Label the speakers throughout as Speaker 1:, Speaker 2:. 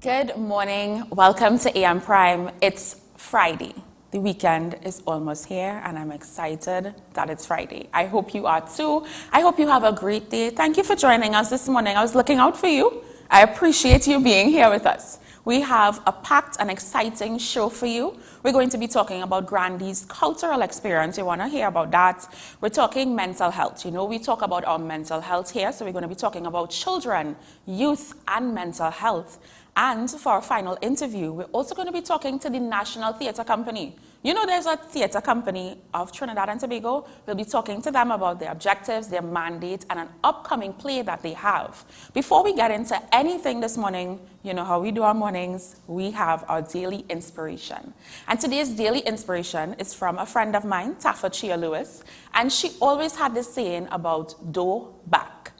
Speaker 1: Good morning. Welcome to AM Prime. It's Friday. The weekend is almost here and I'm excited that it's Friday. I hope you are too. I hope you have a great day. Thank you for joining us this morning. I was looking out for you. I appreciate you being here with us. We have a packed and exciting show for you. We're going to be talking about Grandy's cultural experience. You want to hear about that. We're talking mental health. You know, we talk about our mental health here, so we're going to be talking about children, youth, and mental health. And for our final interview, we're also going to be talking to the National Theatre Company. You know, there's a theatre company of Trinidad and Tobago. We'll be talking to them about their objectives, their mandate, and an upcoming play that they have. Before we get into anything this morning, you know how we do our mornings, we have our daily inspiration. And today's daily inspiration is from a friend of mine, Taffa Chia Lewis, and she always had this saying about do back.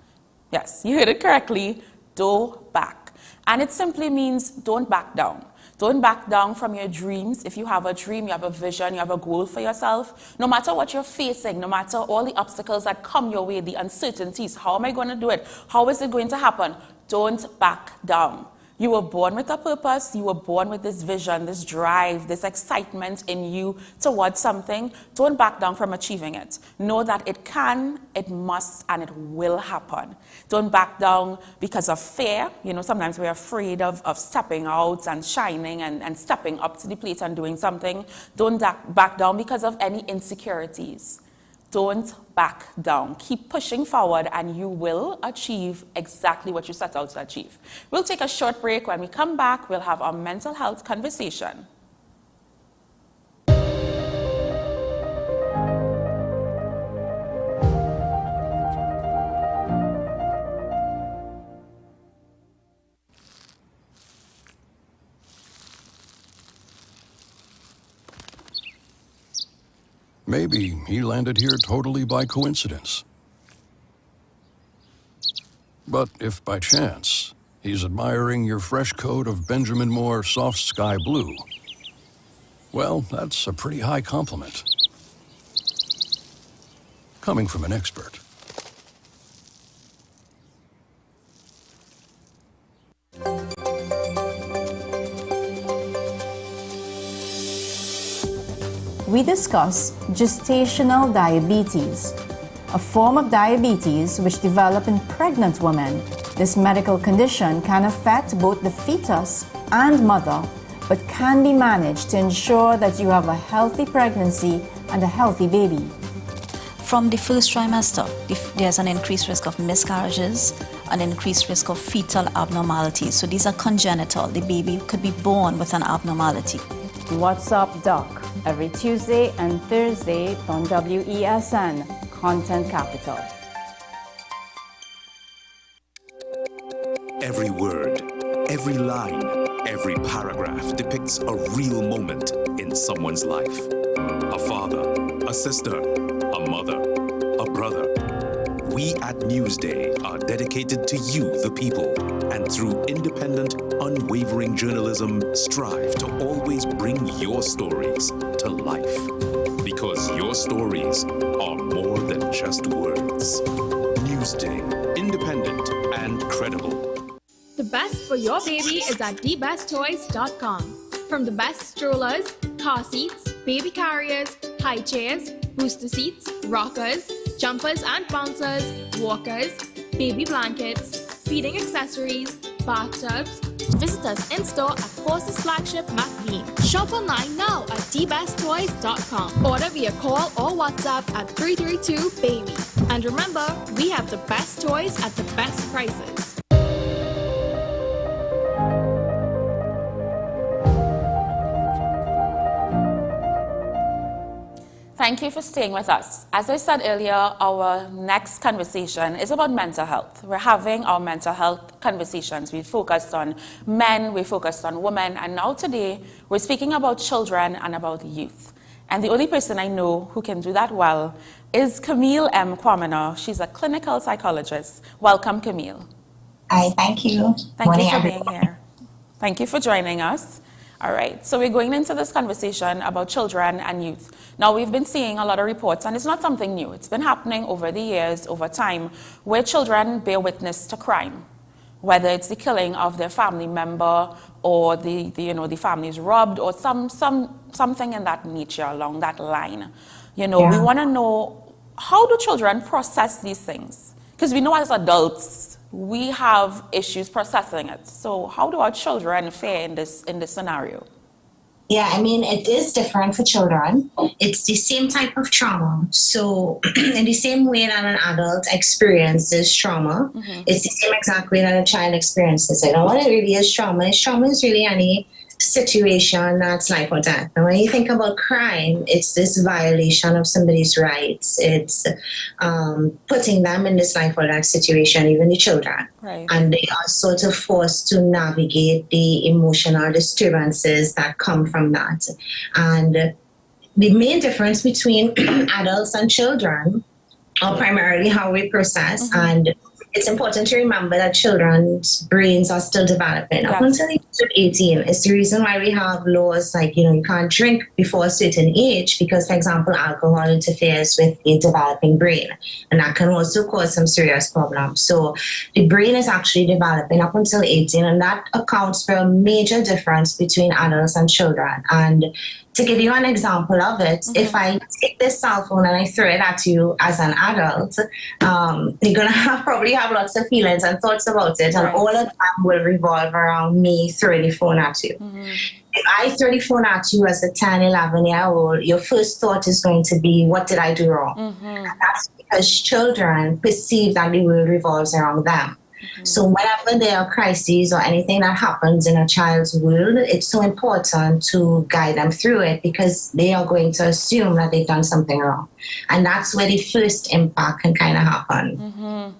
Speaker 1: Yes, you heard it correctly, do back. And it simply means don't back down. Don't back down from your dreams. If you have a dream, you have a vision, you have a goal for yourself, no matter what you're facing, no matter all the obstacles that come your way, the uncertainties, how am I going to do it? How is it going to happen? Don't back down. You were born with a purpose. You were born with this vision, this drive, this excitement in you towards something. Don't back down from achieving it. Know that it can, it must, and it will happen. Don't back down because of fear. You know, sometimes we're afraid of stepping out and shining and stepping up to the plate and doing something. Don't back down because of any insecurities. Don't back down. Keep pushing forward and you will achieve exactly what you set out to achieve. We'll take a short break. When we come back, we'll have our mental health conversation.
Speaker 2: Maybe he landed here totally by coincidence. But if by chance he's admiring your fresh coat of Benjamin Moore soft sky blue, well, that's a pretty high compliment. Coming from an expert.
Speaker 3: We discuss gestational diabetes, a form of diabetes which develops in pregnant women. This medical condition can affect both the fetus and mother, but can be managed to ensure that you have a healthy pregnancy and a healthy baby.
Speaker 4: From the first trimester, there's an increased risk of miscarriages, an increased risk of fetal abnormalities. So these are congenital. The baby could be born with an abnormality.
Speaker 3: What's Up, Doc? Every Tuesday and Thursday on WESN, Content Capital.
Speaker 5: Every word, every line, every paragraph depicts a real moment in someone's life. A father, a sister, a mother, a brother. We at Newsday are dedicated to you, the people, and through independent, unwavering journalism, strive to always bring your stories to life. Because your stories are more than just words. Newsday, independent and credible.
Speaker 6: The best for your baby is at thebesttoys.com. From the best strollers, car seats, baby carriers, high chairs, booster seats, rockers, jumpers and bouncers, walkers, baby blankets, feeding accessories, bathtubs. Visit us in-store at Horses Flagship McBean. Shop online now at thebesttoys.com. Order via call or WhatsApp at 332-BABY. And remember, we have the best toys at the best prices.
Speaker 1: Thank you for staying with us. As I said earlier, our next conversation is about mental health. We're having our mental health conversations. We focused on men, we focused on women, and now today we're speaking about children and about youth. And the only person I know who can do that well is Camille M. Kwamina. She's a clinical psychologist. Welcome, Camille.
Speaker 7: Hi, thank you.
Speaker 1: Thank you for being here. Thank you for joining us. All right, so we're going into this conversation about children and youth. Now, we've been seeing a lot of reports, and it's not something new. It's been happening over the years, over time, where children bear witness to crime. whether it's the killing of their family member or the family is robbed or something in that nature along that line. We want to know, how do children process these things? Because we know as adults, we have issues processing it. So how do our children fare in this scenario?
Speaker 7: Yeah, I mean, it is different for children. It's the same type of trauma. So in the same way that an adult experiences trauma, it's the same exact way that a child experiences it. And what it really is trauma is really any situation that's life or death. And when you think about crime, it's this violation of somebody's rights. It's putting them in this life or death situation, even the children.
Speaker 1: Right.
Speaker 7: And they are sort of forced to navigate the emotional disturbances that come from that. And the main difference between adults and children are primarily how we process. And it's important to remember that children's brains are still developing. Up until the age of 18, it's the reason why we have laws like, you can't drink before a certain age because, for example, alcohol interferes with a developing brain. And that can also cause some serious problems. So the brain is actually developing up until 18, and that accounts for a major difference between adults and children. And to give you an example of it, if I take this cell phone and I throw it at you as an adult, you're going to probably have lots of feelings and thoughts about it. And all of them will revolve around me throwing the phone at you. If I throw the phone at you as a 10, 11-year-old, your first thought is going to be, what did I do wrong? And that's because children perceive that the world revolves around them. So whenever there are crises or anything that happens in a child's world, it's so important to guide them through it because they are going to assume that they've done something wrong. And that's where the first impact can kind of happen.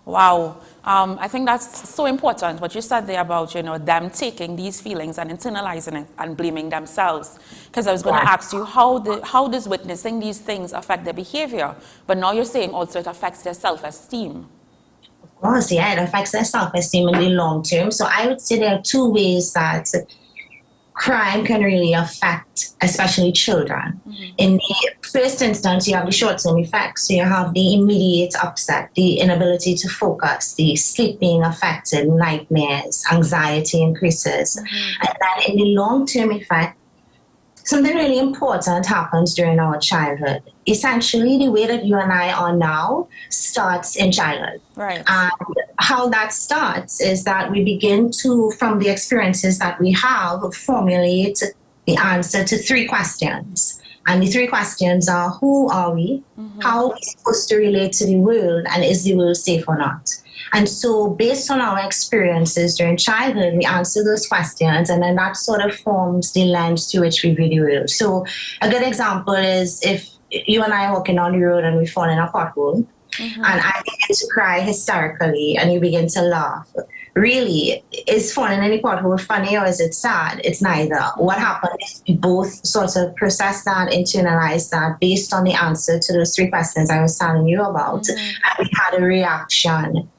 Speaker 1: Wow. I think that's so important, what you said there about, them taking these feelings and internalizing it and blaming themselves. Because I was going to ask you, how does witnessing these things affect their behavior? But now you're saying also it affects their self-esteem.
Speaker 7: Of course, yeah, it affects their self-esteem in the long term. So I would say there are two ways that crime can really affect, especially children. In the first instance, you have the short-term effects. So you have the immediate upset, the inability to focus, the sleep being affected, nightmares, anxiety increases. And then in the long-term effect, something really important happens during our childhood. Essentially, the way that you and I are now starts in childhood.
Speaker 1: Right.
Speaker 7: And how that starts is that we begin to, from the experiences that we have, formulate the answer to 3 questions. And the 3 questions are, who are we? How are we supposed to relate to the world? And is the world safe or not? And so based on our experiences during childhood, we answer those questions, and then that sort of forms the lens through which we view the world. So a good example is if you and I are walking on the road and we fall in a pothole, and I begin to cry hysterically and you begin to laugh. Really, is falling in the pothole funny or is it sad? It's neither. What happened is we both sort of process that, internalize that based on the answer to those 3 questions I was telling you about. And we had a reaction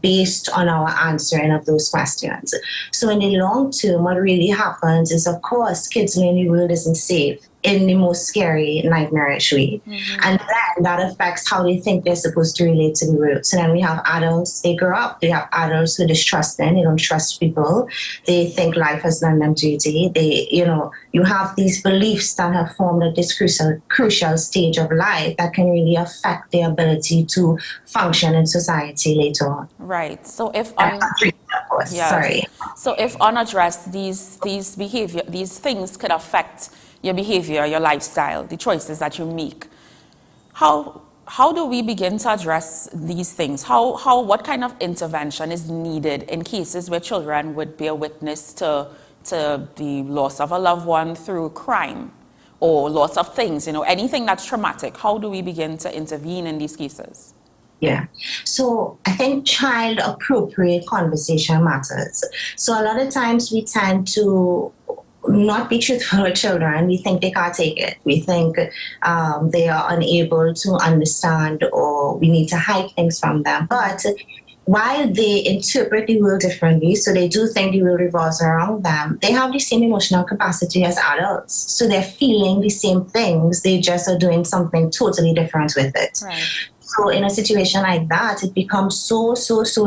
Speaker 7: based on our answering of those questions. So in the long term, what really happens is, of course, kids learn the world isn't safe in the most scary, nightmarish way. And then that affects how they think they're supposed to relate to the world. So then we have adults, they grow up, they have adults who distrust them, they don't trust people, they think life has done them dirty. They, you have these beliefs that have formed at this crucial stage of life that can really affect their ability to function in society later on.
Speaker 1: Right. So if So if unaddressed, these things could affect your behavior, your lifestyle, the choices that you make. How do we begin to address these things? What kind of intervention is needed in cases where children would bear witness to the loss of a loved one through crime or loss of things, anything that's traumatic? How do we begin to intervene in these cases?
Speaker 7: Yeah. So I think child appropriate conversation matters. So a lot of times we tend to not be truthful with children. We think they can't take it. We think they are unable to understand, or we need to hide things from them. But while they interpret the world differently, so they do think the world revolves around them, they have the same emotional capacity as adults. So they're feeling the same things. They just are doing something totally different with it.
Speaker 1: Right.
Speaker 7: So in a situation like that, it becomes so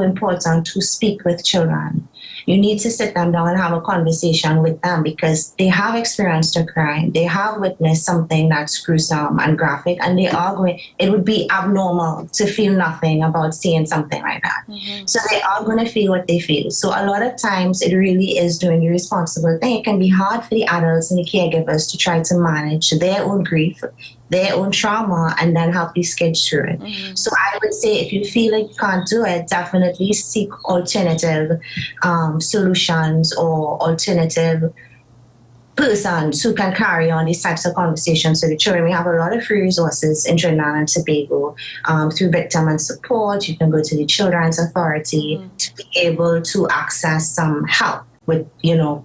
Speaker 7: important to speak with children. You need to sit them down and have a conversation with them because they have experienced a crime. They have witnessed something that's gruesome and graphic, and it would be abnormal to feel nothing about seeing something like that. So they are going to feel what they feel. So a lot of times it really is doing the responsible thing. It can be hard for the adults and the caregivers to try to manage their own grief, their own trauma, and then help these kids through it. So I would say if you feel like you can't do it, definitely seek alternative solutions or alternative persons who can carry on these types of conversations with the children. We have a lot of free resources in Trinidad and Tobago through Victim and Support. You can go to the Children's Authority to be able to access some help with,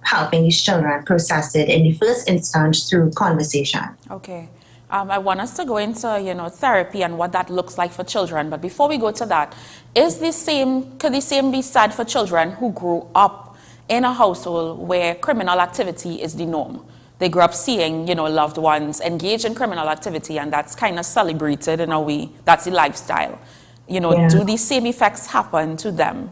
Speaker 7: helping these children process it in the first instance through conversation.
Speaker 1: Okay. I want us to go into, therapy and what that looks like for children. But before we go to that, could the same be said for children who grew up in a household where criminal activity is the norm? They grew up seeing, loved ones engage in criminal activity, and that's kind of celebrated in a way. That's the lifestyle. Do these same effects happen to them?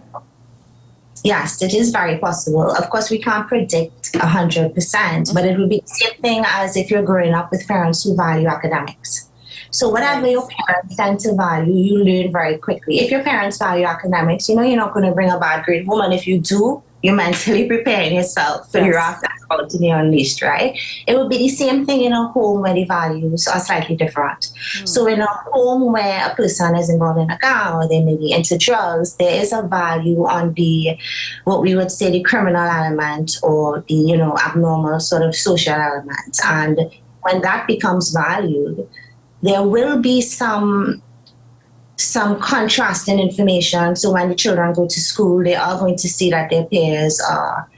Speaker 7: Yes, it is very possible. Of course, we can't predict 100%, but it would be the same thing as if you're growing up with parents who value academics. So whatever your parents tend to value, you learn very quickly. If your parents value academics, you're not going to bring a bad grade home. And if you do, you're mentally preparing yourself for the wrath that's about to be unleashed, right? It would be the same thing in a home where the values are slightly different. So in a home where a person is involved in a gang or they may be into drugs, there is a value on what we would say the criminal element or the, abnormal sort of social element. And when that becomes valued, there will be some contrasting information. So when the children go to school, they are going to see that their peers are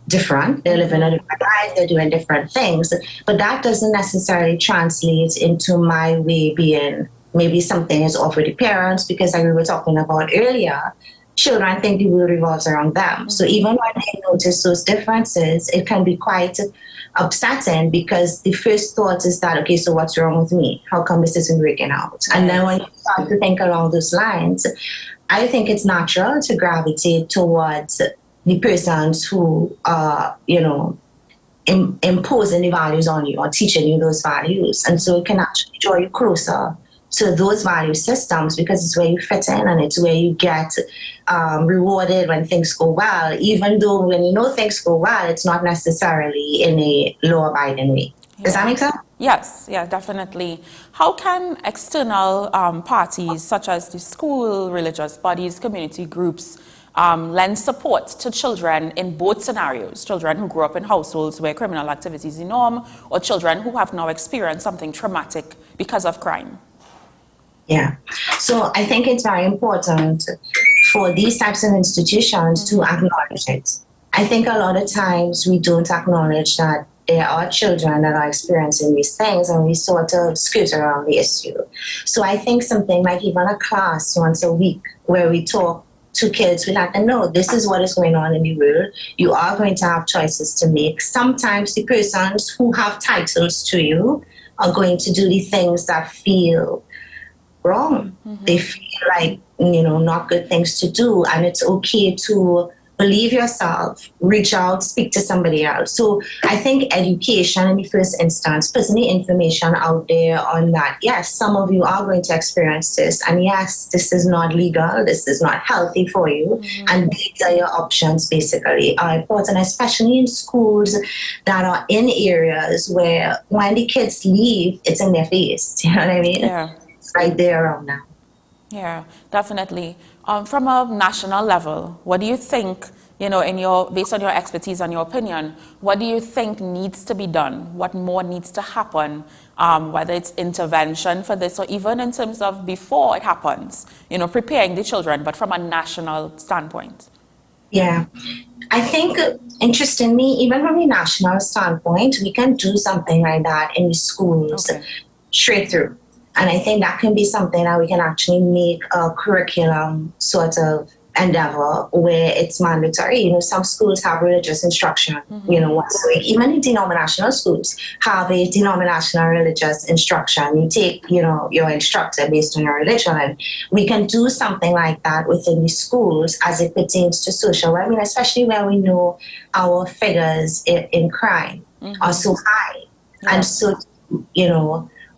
Speaker 7: different. They're living a different life. They're doing different things. But that doesn't necessarily translate into my way being maybe something is off with the parents, because like we were talking about earlier, children think the world revolves around them. So even when they notice those differences, it can be quite upsetting because the first thought is that, okay, so what's wrong with me? How come this isn't working out? And then when you start to think along those lines, I think it's natural to gravitate towards the persons who are, imposing the values on you or teaching you those values. And so it can actually draw you closer to those value systems because it's where you fit in and it's where you get rewarded when things go well, even though when things go well, it's not necessarily in a law-abiding way. Does that make sense?
Speaker 1: Yes, yeah, definitely. How can external parties such as the school, religious bodies, community groups lend support to children in both scenarios? Children who grew up in households where criminal activity is the norm, or children who have now experienced something traumatic because of crime?
Speaker 7: Yeah. So I think it's very important for these types of institutions to acknowledge it. I think a lot of times we don't acknowledge that there are children that are experiencing these things and we sort of skirt around the issue. So I think something like even a class once a week where we talk to kids, we let them know this is what is going on in the world. You are going to have choices to make. Sometimes the persons who have titles to you are going to do the things that feel wrong. They feel like, not good things to do. And it's okay to believe yourself, reach out, speak to somebody else. So I think education in the first instance, putting the information out there on that, yes, some of you are going to experience this. And yes, this is not legal. This is not healthy for you. And these are your options basically are important, especially in schools that are in areas where when the kids leave, it's in their face. You know what I mean?
Speaker 1: Yeah.
Speaker 7: Right there around now.
Speaker 1: Yeah, definitely. From a national level, what do you think, based on your expertise and your opinion, what do you think needs to be done? What more needs to happen, whether it's intervention for this or even in terms of before it happens, preparing the children, but from a national standpoint?
Speaker 7: Yeah, I think, interestingly, even from a national standpoint, we can do something like that in the schools straight through. And I think that can be something that we can actually make a curriculum sort of endeavor where it's mandatory. Some schools have religious instruction, once a week. Even in denominational schools have a denominational religious instruction. You take, your instructor based on your religion. And we can do something like that within the schools as it pertains to social well-being, especially where we know our figures in crime are so high. Yeah. And so,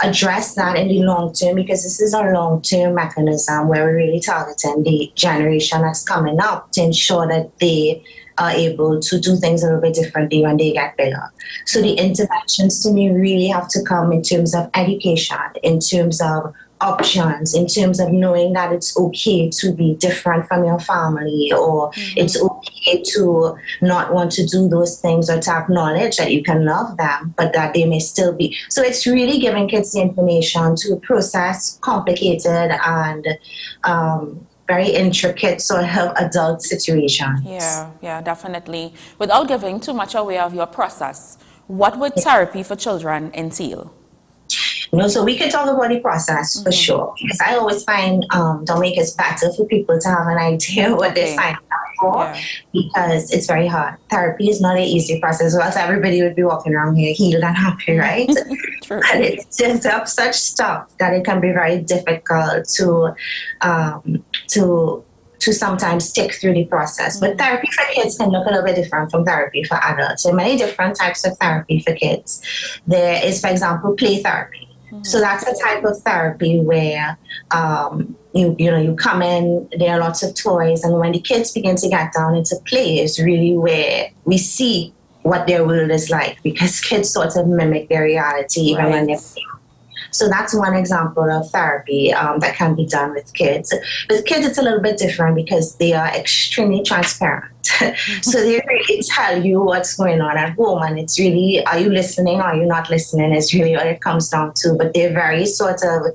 Speaker 7: address that in the long term, because this is a long-term mechanism where we're really targeting the generation that's coming up to ensure that they are able to do things a little bit differently when they get bigger. So the interventions to me really have to come in terms of education, in terms of options, in terms of knowing that it's okay to be different from your family, or it's okay to not want to do those things, or to acknowledge that you can love them, but that they may still be. So it's really giving kids the information to process complicated and very intricate sort of adult situations.
Speaker 1: Yeah, definitely. Without giving too much away of your process, what would therapy for children entail?
Speaker 7: So we can talk about the process for sure, because I always find don't make it better for people to have an idea what they're signing up for, because it's very hard. Therapy is not an easy process, or else everybody would be walking around here healed and happy, right?
Speaker 1: True.
Speaker 7: And it's just up such stuff that it can be very difficult to sometimes stick through the process. But therapy for kids can look a little bit different from therapy for adults. There are many different types of therapy for kids. There is, for example, play therapy. So that's a type of therapy where you come in, there are lots of toys, and when the kids begin to get down into play is really where we see what their world is like, because kids sort of mimic their reality even when they're playing. So that's one example of therapy that can be done with kids. With kids, it's a little bit different because they are extremely transparent. So they really tell you what's going on at home, and it's really, are you listening, are you not listening, is really what it comes down to. But they're very sort of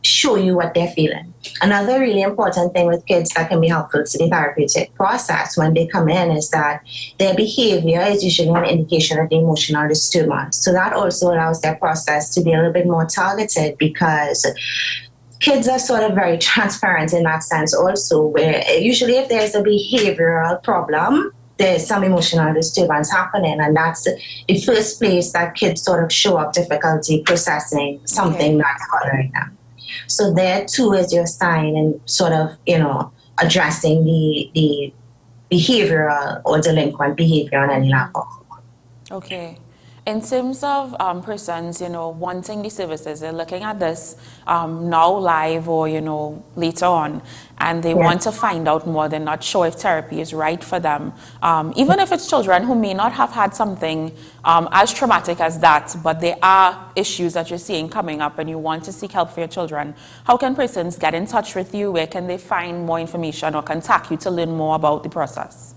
Speaker 7: show you what they're feeling. Another really important thing with kids that can be helpful to the therapeutic process when they come in is that their behavior is usually an indication of the emotional disturbance. So that also allows their process to be a little bit more targeted, because kids are sort of very transparent in that sense also, where usually if there's a behavioral problem, there's some emotional disturbance happening, and that's the first place that kids sort of show up difficulty processing something that's bothering them. So there too is your sign in sort of, addressing the behavioral or delinquent behavior on any level.
Speaker 1: Okay. In terms of persons, wanting the services, they're looking at this now live or, later on, and they want to find out more. They're not sure if therapy is right for them. Even if it's children who may not have had something as traumatic as that, but there are issues that you're seeing coming up and you want to seek help for your children. How can persons get in touch with you? Where can they find more information or contact you to learn more about the process?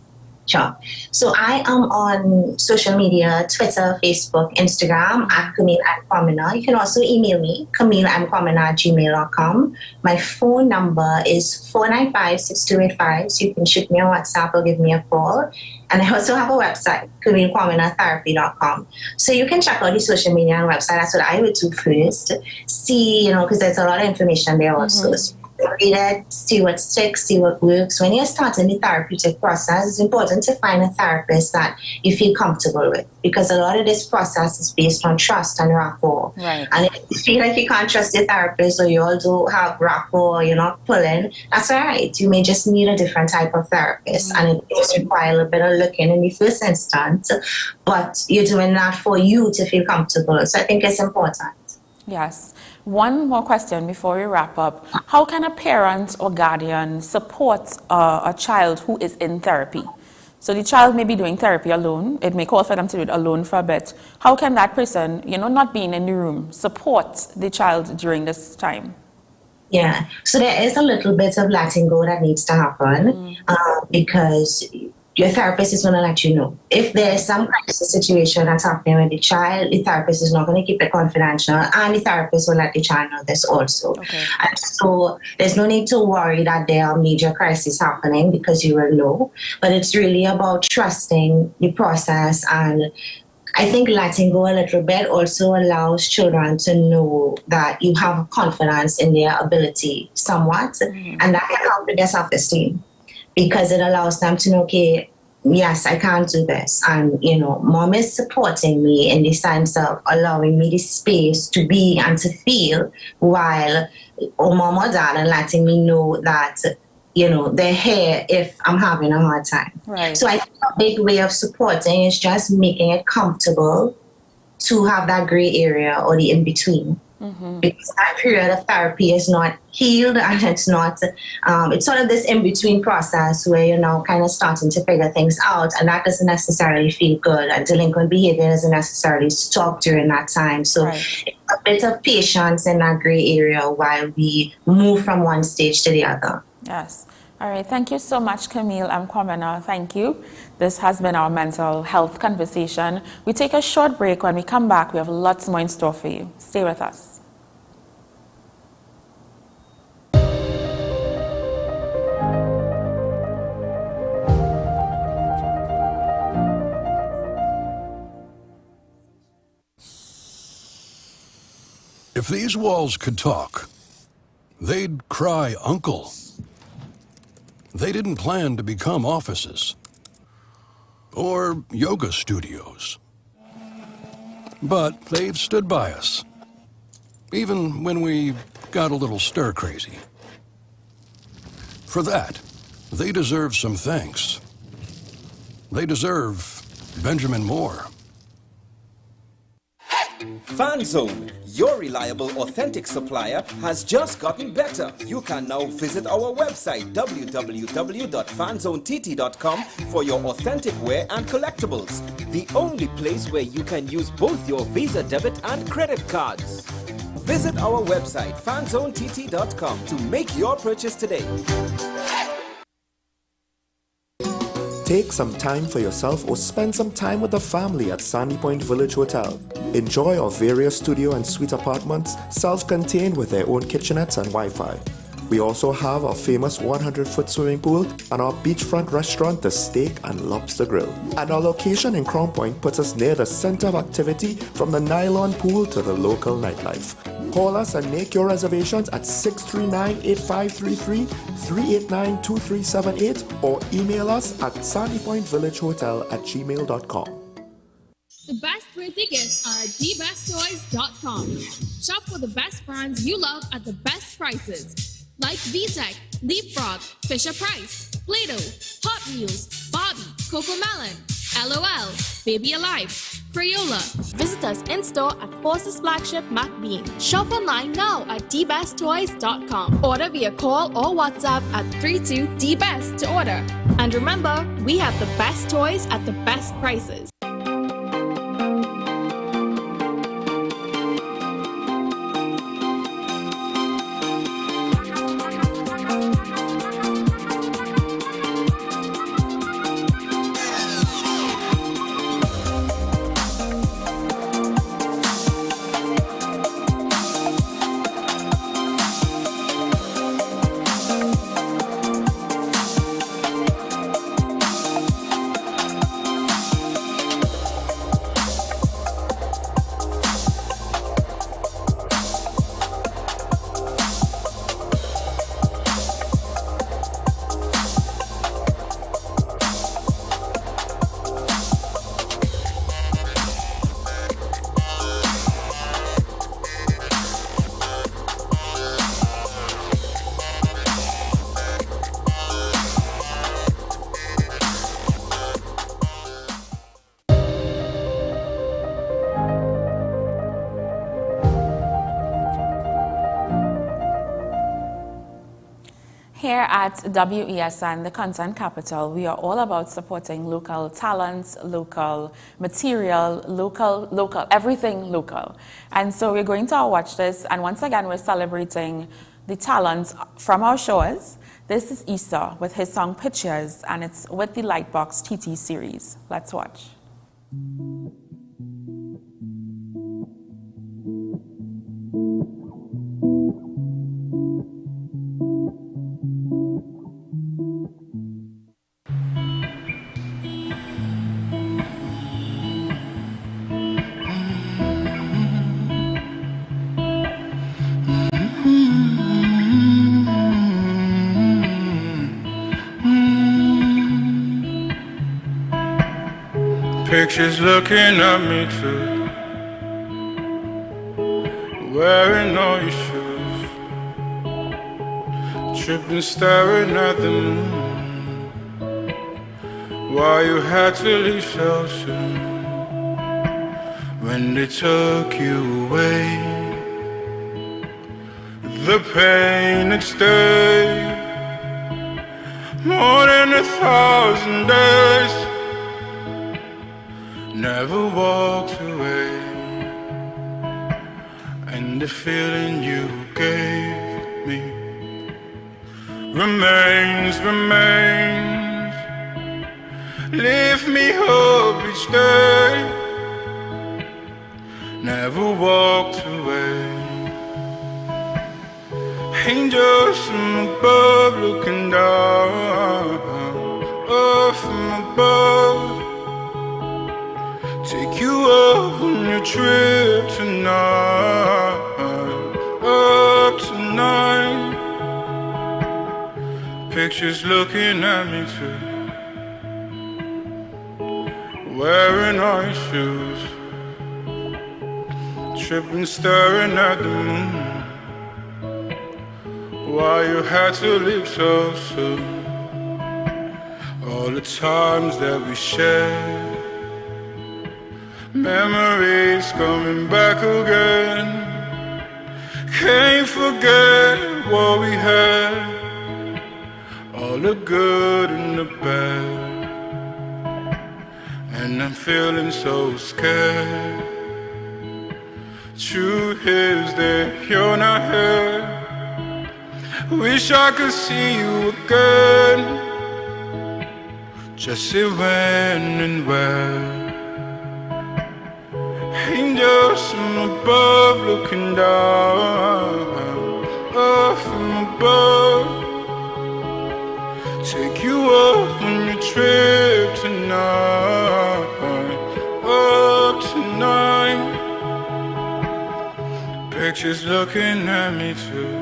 Speaker 7: Sure. So I am on social media, Twitter, Facebook, Instagram, at Camille M. Kwamina. You can also email me, CamilleMkwamina@gmail.com. My phone number is 495-6285. So you can shoot me on WhatsApp or give me a call. And I also have a website, CamilleKwaminaTherapy.com. So you can check out the social media and website. That's what I would do first. See, because there's a lot of information there also. So read it, see what sticks, see what works. When you're starting the therapeutic process, it's important to find a therapist that you feel comfortable with, because a lot of this process is based on trust and rapport.
Speaker 1: Right.
Speaker 7: And if you feel like you can't trust your therapist, or you all do have rapport, or you're not pulling, that's all right. You may just need a different type of therapist, and it just requires a little bit of looking in the first instance, but you're doing that for you to feel comfortable. So I think it's important.
Speaker 1: Yes. One more question before we wrap up. How can a parent or guardian support a child who is in therapy? So the child may be doing therapy alone. It may call for them to do it alone for a bit. How can that person, not being in the room, support the child during this time?
Speaker 7: Yeah. So there is a little bit of letting go that needs to happen, because your therapist is going to let you know. If there's some crisis situation that's happening with the child, the therapist is not going to keep it confidential, and the therapist will let the child know this also.
Speaker 1: Okay.
Speaker 7: And so there's no need to worry that there are major crises happening, because you will know. But it's really about trusting the process, and I think letting go a little bit also allows children to know that you have confidence in their ability somewhat, and that can help with their self-esteem. because it allows them to know, okay, yes, I can do this. And, mom is supporting me in the sense of allowing me the space to be and to feel, while mom or dad are letting me know that, they're here if I'm having a hard time.
Speaker 1: Right.
Speaker 7: So I think a big way of supporting is just making it comfortable to have that gray area or the in-between. Because that period of therapy is not healed, and it's not, it's sort of this in-between process where you're now kind of starting to figure things out, and that doesn't necessarily feel good, and delinquent behavior doesn't necessarily stop during that time. So it's a bit of patience in that gray area while we move from one stage to the other.
Speaker 1: Yes. All right. Thank you so much, Camille and Kwamina. Thank you. This has been our mental health conversation. We take a short break. When we come back, we have lots more in store for you. Stay with us.
Speaker 2: If these walls could talk, they'd cry uncle. They didn't plan to become offices or yoga studios, but they've stood by us, even when we got a little stir-crazy. For that, they deserve some thanks. They deserve Benjamin Moore.
Speaker 8: FanZone, your reliable, authentic supplier, has just gotten better. You can now visit our website www.fanzonett.com for your authentic wear and collectibles. The only place where you can use both your Visa debit and credit cards. Visit our website fanzonett.com to make your purchase today.
Speaker 9: Take some time for yourself or spend some time with the family at Sandy Point Village Hotel. Enjoy our various studio and suite apartments, self-contained with their own kitchenettes and Wi-Fi. We also have our famous 100-foot swimming pool and our beachfront restaurant, the Steak and Lobster Grill. And our location in Crown Point puts us near the center of activity, from the nylon pool to the local nightlife. Call us and make your reservations at 639-8533, 389-2378, or email us at sandypointvillagehotel@gmail.com.
Speaker 6: The best birthday gifts are at dbesttoys.com. Shop for the best brands you love at the best prices. Like VTech, Leapfrog, Fisher-Price, Play-Doh, Hot Wheels, Barbie, Cocomelon, LOL, Baby Alive, Crayola. Visit us in-store at Forces Flagship MacBean. Shop online now at dbesttoys.com. Order via call or WhatsApp at 32DBEST to order. And remember, we have the best toys at the best prices.
Speaker 1: Here at WESN, the content capital, we are all about supporting local talents, local material, local, everything local. And so we're going to our watch this, and once again, we're celebrating the talents from our shores. This is Issa with his song Pictures, and it's with the Lightbox TT series. Let's watch.
Speaker 10: Pictures looking at me too, wearing all your shoes, tripping, staring at the moon. Why you had to leave so soon? When they took you away, the pain had stayed more than 1,000 days. Never walked away, and the feeling you gave me remains. Leave me hope each day. Never walked away. Angels from above looking down, from above. Take you up on your trip tonight, up tonight. Pictures looking at me too, wearing all your shoes, tripping, staring at the moon. Why you had to leave so soon? All the times that we shared, memories coming back again. Can't forget what we had, all the good and the bad. And I'm feeling so scared. Truth is that you're not here. Wish I could see you again. Just say when and where. Angels from above looking down, from above. Take you up on your trip tonight, up tonight. Pictures looking at me too,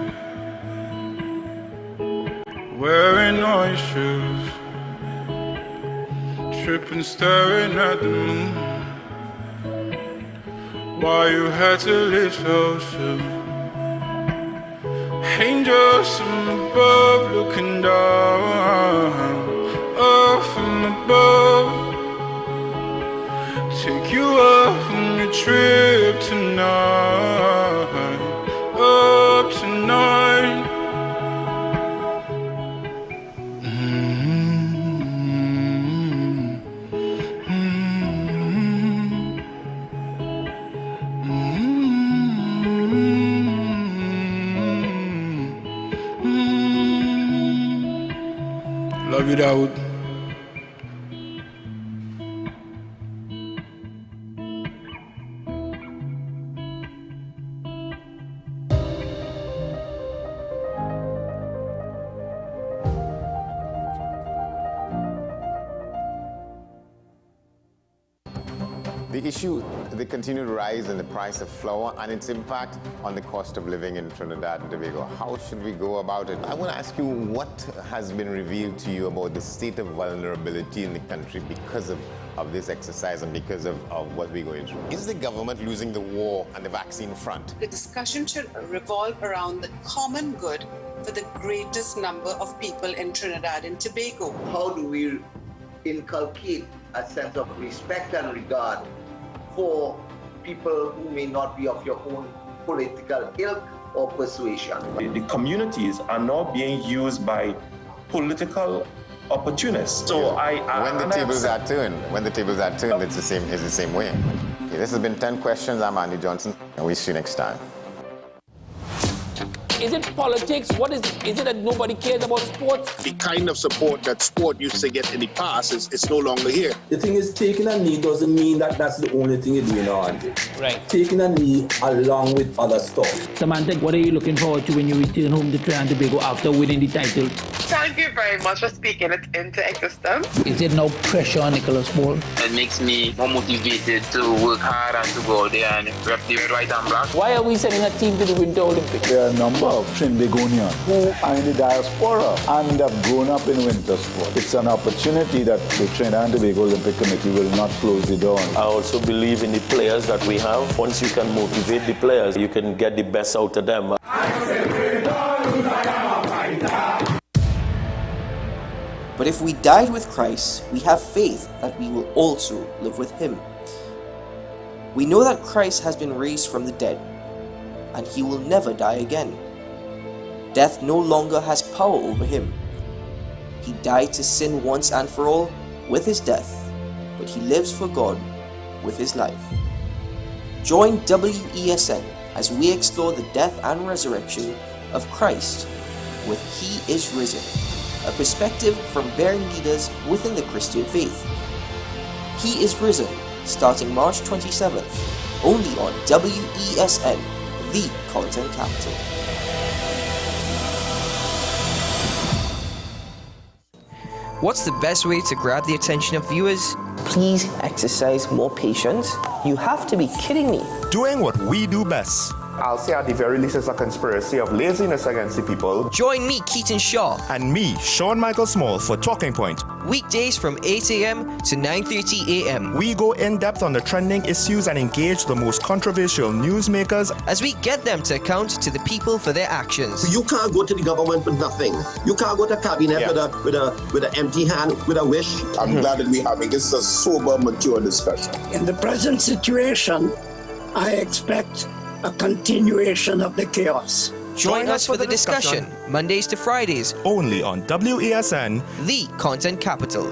Speaker 10: wearing all your shoes, tripping, staring at the moon. Why you had to leave so soon? Angels from above looking down, from above. Take you up on your trip tonight, up tonight. Love you, Dawood.
Speaker 11: The issue, the continued rise in the price of flour and its impact on the cost of living in Trinidad and Tobago. How should we go about it? I want to ask you, what has been revealed to you about the state of vulnerability in the country because of this exercise and because of what we're going through? Is the government losing the war on the vaccine front?
Speaker 12: The discussion should revolve around the common good for the greatest number of people in Trinidad and Tobago.
Speaker 13: How do we inculcate a sense of respect and regard for people who may not be of your own political ilk or persuasion?
Speaker 14: The communities are now being used by political opportunists. So
Speaker 11: when the tables are turned, it's the same way. Okay, this has been 10 questions. I'm Andy Johnson, and we'll see you next time.
Speaker 15: Is it politics? What is it? Is it that nobody cares about sports?
Speaker 16: The kind of support that sport used to get in the past is no longer here.
Speaker 17: The thing is, taking a knee doesn't mean that that's the only thing you're doing now.
Speaker 15: Right.
Speaker 17: Taking a knee along with other stuff.
Speaker 15: Samantha, what are you looking forward to when you return home to Trinidad and Tobago after winning the title?
Speaker 18: Thank you very much for speaking it into existence.
Speaker 15: Is there no pressure on Nicholas Paul?
Speaker 18: It makes me more motivated to work hard and to go out there and rep the red, white and black.
Speaker 15: Why are we sending a team to the Winter Olympics?
Speaker 17: There are a number
Speaker 19: of Trinbagonians who are in the diaspora and have grown up in winter sport. It's an opportunity that the Trinidad and Tobago Olympic Committee will not close the door on.
Speaker 20: I also believe in the players that we have. Once you can motivate the players, you can get the best out of them.
Speaker 21: But if we died with Christ, we have faith that we will also live with him. We know that Christ has been raised from the dead, and he will never die again. Death no longer has power over him. He died to sin once and for all with his death, but he lives for God with his life. Join WESN as we explore the death and resurrection of Christ with He is Risen, a perspective from bearing leaders within the Christian faith. He is Risen, starting March 27th, only on WESN, the content capital.
Speaker 22: What's the best way to grab the attention of viewers?
Speaker 23: Please exercise more patience. You have to be kidding me.
Speaker 9: Doing what we do best. I'll say at the very least it's a conspiracy of laziness against the people.
Speaker 22: Join me, Keaton Shaw.
Speaker 9: And me, Sean Michael Small, for Talking Point.
Speaker 22: Weekdays from 8 a.m. to 9:30 a.m.
Speaker 9: We go in depth on the trending issues and engage the most controversial newsmakers
Speaker 22: as we get them to account to the people for their actions.
Speaker 16: You can't go to the government with nothing. You can't go to cabinet with an empty hand, with a wish.
Speaker 24: I'm glad that we're having this a sober, mature discussion.
Speaker 25: In the present situation, I expect a continuation of the chaos.
Speaker 22: Join us for the discussion, Mondays to Fridays,
Speaker 9: only on WESN,
Speaker 22: the content capital.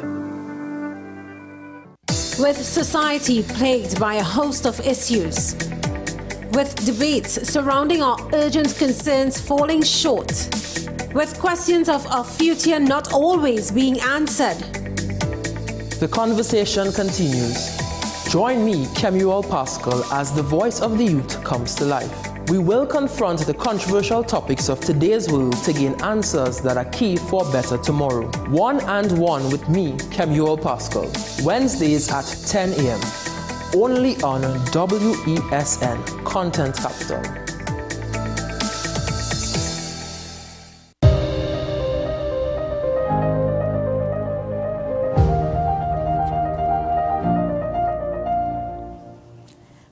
Speaker 26: With society plagued by a host of issues, with debates surrounding our urgent concerns falling short, with questions of our future not always being answered,
Speaker 27: the conversation continues. Join me, Kemuel Pascal, as the voice of the youth comes to life. We will confront the controversial topics of today's world to gain answers that are key for a better tomorrow. One and One with me, Kemuel Pascal. Wednesdays at 10 a.m. Only on WESN, Content Capital.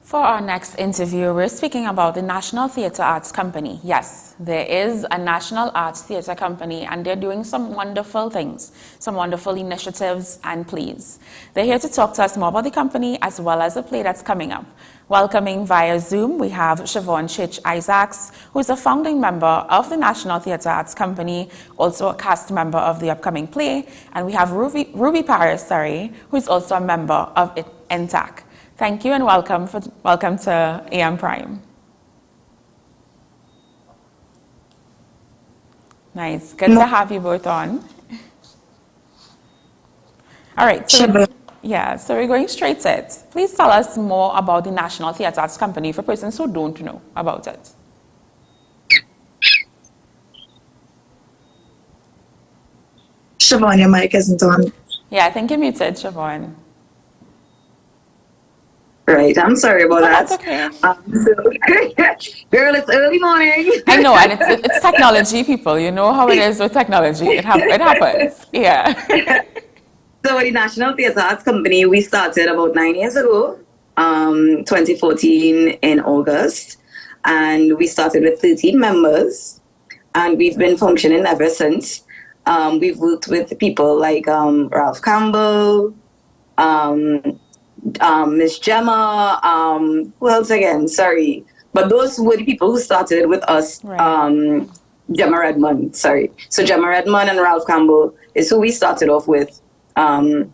Speaker 1: For our next interview, we're speaking about the National Theatre Arts Company. Yes, there is a National Arts Theatre Company, and they're doing some wonderful things, some wonderful initiatives and plays. They're here to talk to us more about the company as well as the play that's coming up. Welcoming via Zoom, we have Siobhan Chich-Isaacs, who is a founding member of the National Theatre Arts Company, also a cast member of the upcoming play, and we have Ruby Paris, who is also a member of ICNTT. Thank you and welcome to AM Prime. Nice. Good to have you both on. All right. So we're going straight to it. Please tell us more about the National Theatre Arts Company for persons who don't know about it.
Speaker 28: Siobhan, your mic isn't on.
Speaker 1: Yeah, I think you're muted, Siobhan.
Speaker 28: Right, I'm sorry about that.
Speaker 1: That's okay.
Speaker 28: Girl, it's early morning.
Speaker 1: I know, and it's technology, people. You know how it is with technology. It happens. Yeah.
Speaker 28: So the National Theatre Arts Company, we started about 9 years ago, 2014 in August. And we started with 13 members. And we've been functioning ever since. We've worked with people like Ralph Campbell, Miss Gemma, who else again? Sorry. But those were the people who started with us. Right. Gemma Redmond, sorry. So Gemma Redmond and Ralph Campbell is who we started off with when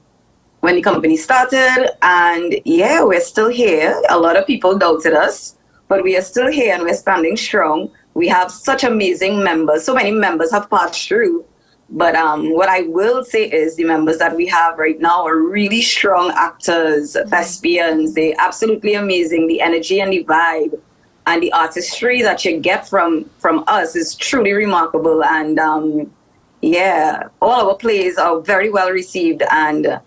Speaker 28: the company started. And yeah, we're still here. A lot of people doubted us, but we are still here and we're standing strong. We have such amazing members. So many members have passed through. But what I will say is the members that we have right now are really strong actors, thespians. They're absolutely amazing. The energy and the vibe and the artistry that you get from us is truly remarkable. And yeah, all our plays are very well received. And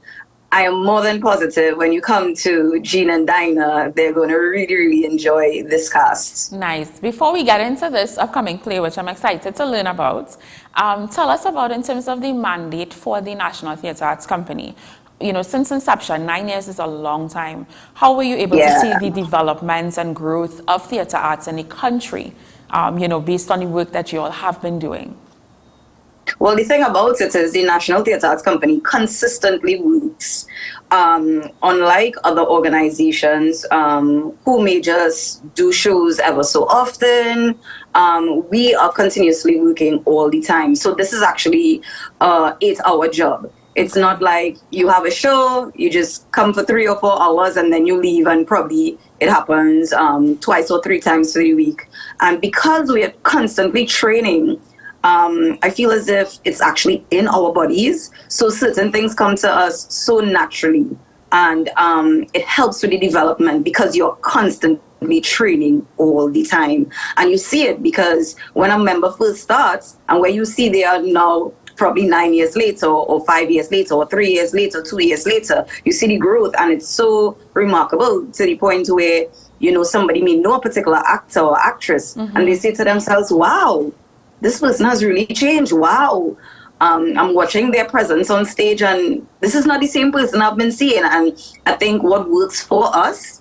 Speaker 28: I am more than positive when you come to Gene and Dinah, they're going to really, really enjoy this cast.
Speaker 1: Nice. Before we get into this upcoming play, which I'm excited to learn about, tell us about in terms of the mandate for the National Theatre Arts Company. You know, since inception, 9 years is a long time. How were you able to see the developments and growth of theatre arts in the country, you know, based on the work that you all have been doing?
Speaker 28: Well, the thing about it is the National Theatre Arts Company consistently works. Unlike other organizations who may just do shows ever so often, we are continuously working all the time. So this is actually an 8-hour job. It's not like you have a show, you just come for 3 or 4 hours and then you leave, and probably it happens 2 or 3 times through the week. And because we are constantly training, I feel as if it's actually in our bodies. So certain things come to us so naturally, and it helps with the development because you're constantly training all the time. And you see it because when a member first starts and where you see they are now probably 9 years later or 5 years later or 3 years later, 2 years later, you see the growth, and it's so remarkable to the point where, you know, somebody may know a particular actor or actress and they say to themselves, wow, this person has really changed. Wow. I'm watching their presence on stage and this is not the same person I've been seeing. And I think what works for us